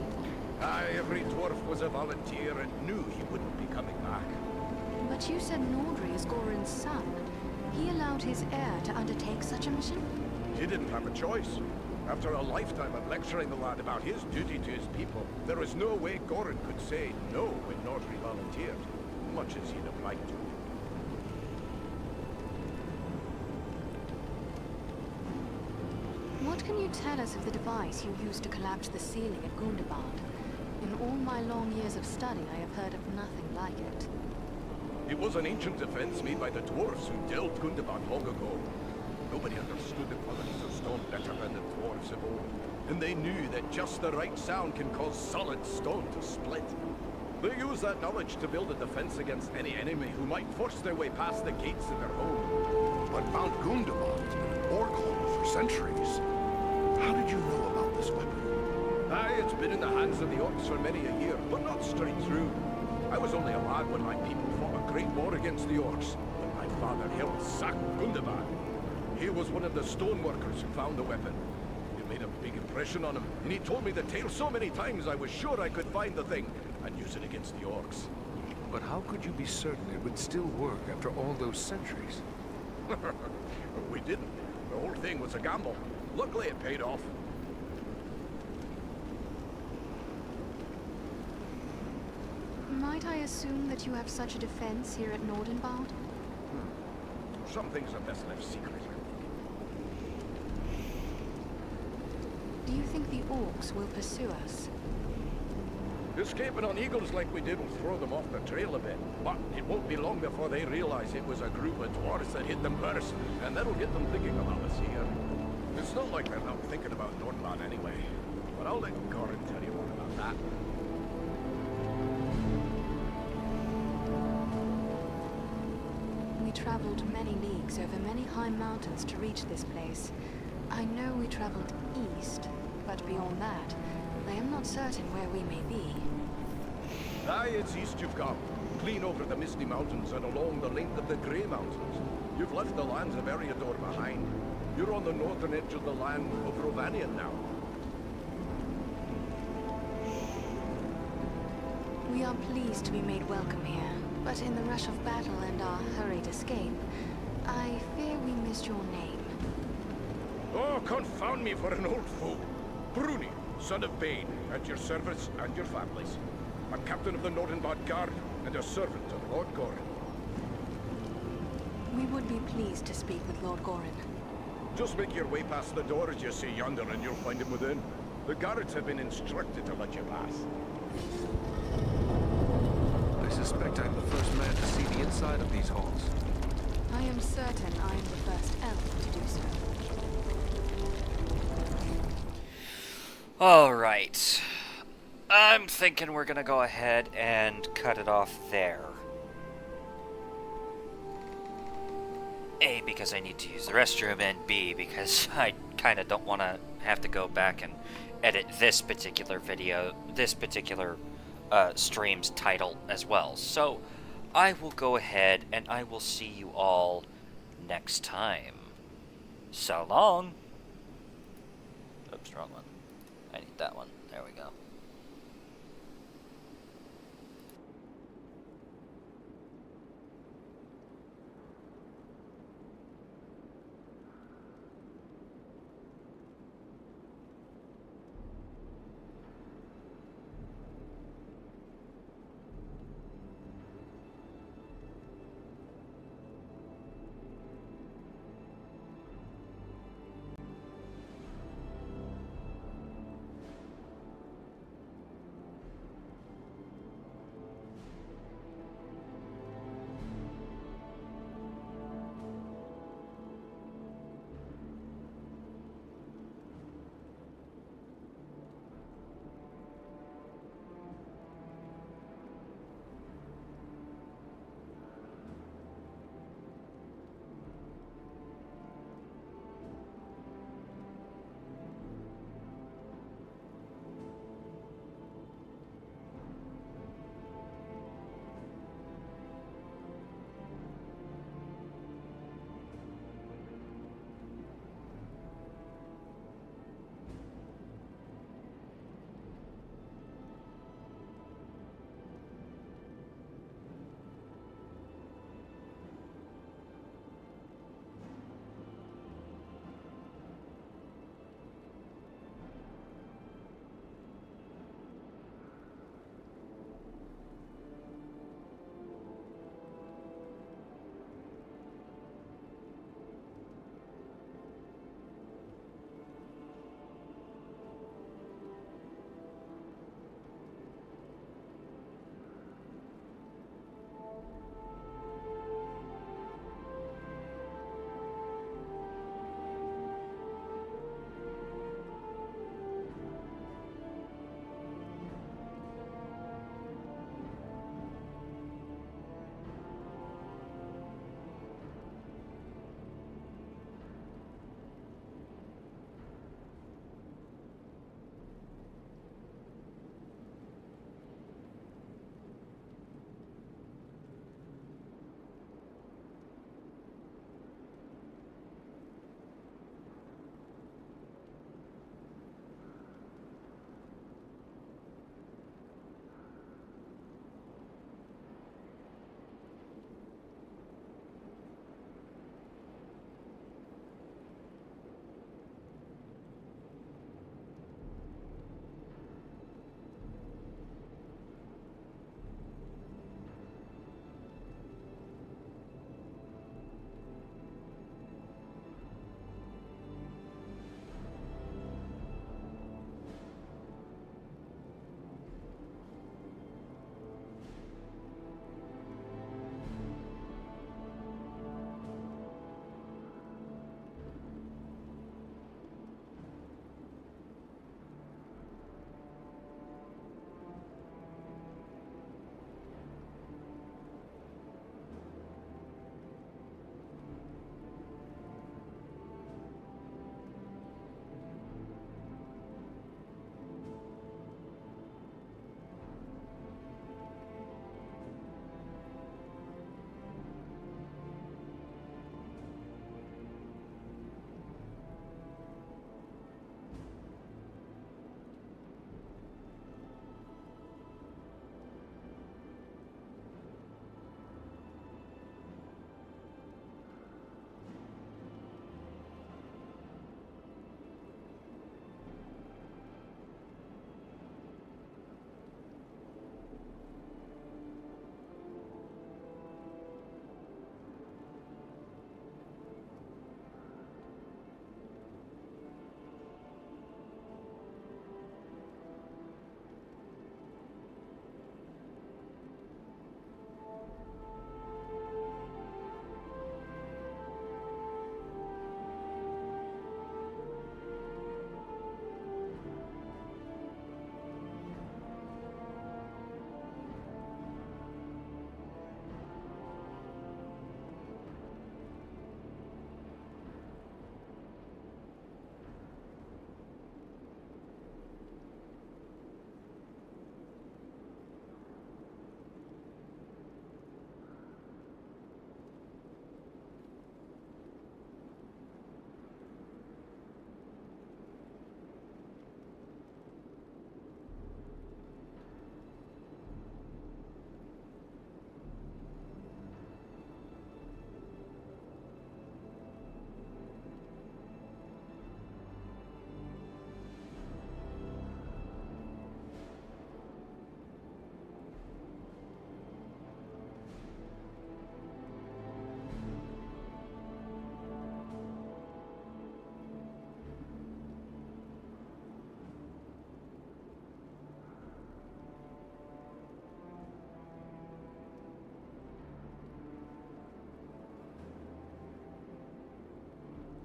Aye, every dwarf was a volunteer and knew he wouldn't be coming back. But you said Nordri is Gorin's son. He allowed his heir to undertake such a mission? He didn't have a choice. After a lifetime of lecturing the lad about his duty to his people, there was no way Gorin could say no when Nordri volunteered, much as he'd have liked to. What can you tell us of the device you used to collapse the ceiling at Gundabad? In all my long years of study, I have heard of nothing like it. It was an ancient defense made by the dwarves who delved Gundabad long ago. Nobody understood the qualities of stone better than the dwarves of old, and they knew that just the right sound can cause solid stone to split. They used that knowledge to build a defense against any enemy who might force their way past the gates of their home. But Mount Gundabad, orc home for centuries. How did you know about this weapon? Aye, it's been in the hands of the orcs for many a year, but not straight through. I was only a lad when my people fought a great war against the orcs, and my father helped sack Gundabad. He was one of the stoneworkers who found the weapon. It made a big impression impression on him, and he told me the tale so many times I was sure I could find the thing and use it against the orcs. But how could you be certain it would still work after all those centuries? We didn't. The whole thing was a gamble. Luckily it paid off. Might I assume that you have such a defense here at Nordenbad? Some things are best left secret. Do you think the orcs will pursue us? Escaping on eagles like we did will throw them off the trail a bit, but it won't be long before they realize it was a group of dwarves that hit them first, and that'll get them thinking about us here. It's not like they're not thinking about Nordland anyway, but I'll let Gorin tell you more about that. We traveled many leagues over many high mountains to reach this place. I know we traveled east, but beyond that, I am not certain where we may be. Aye, it's east you've come. Clean over the Misty Mountains and along the length of the Grey Mountains. You've left the lands of Eriador behind. You're on the northern edge of the land of Rovanian now. We are pleased to be made welcome here, but in the rush of battle and our hurried escape, I fear we missed your name. Oh, confound me for an old fool. Bruni, son of Bane, at your service and your families. I'm captain of the Nordenbad Guard and a servant of Lord Gorin. We would be pleased to speak with Lord Gorin. Just make your way past the door as you see yonder and you'll find him within. The guards have been instructed to let you pass. I suspect I'm the first man to see the inside of these halls. I am certain I am the first elf to do so. Alright. I'm thinking we're gonna go ahead and cut it off there. A, because I need to use the restroom, and B, because I kind of don't want to have to go back and edit this particular video, this particular stream's title as well. So, I will go ahead and I will see you all next time. So long! Oops, wrong one. I need that one.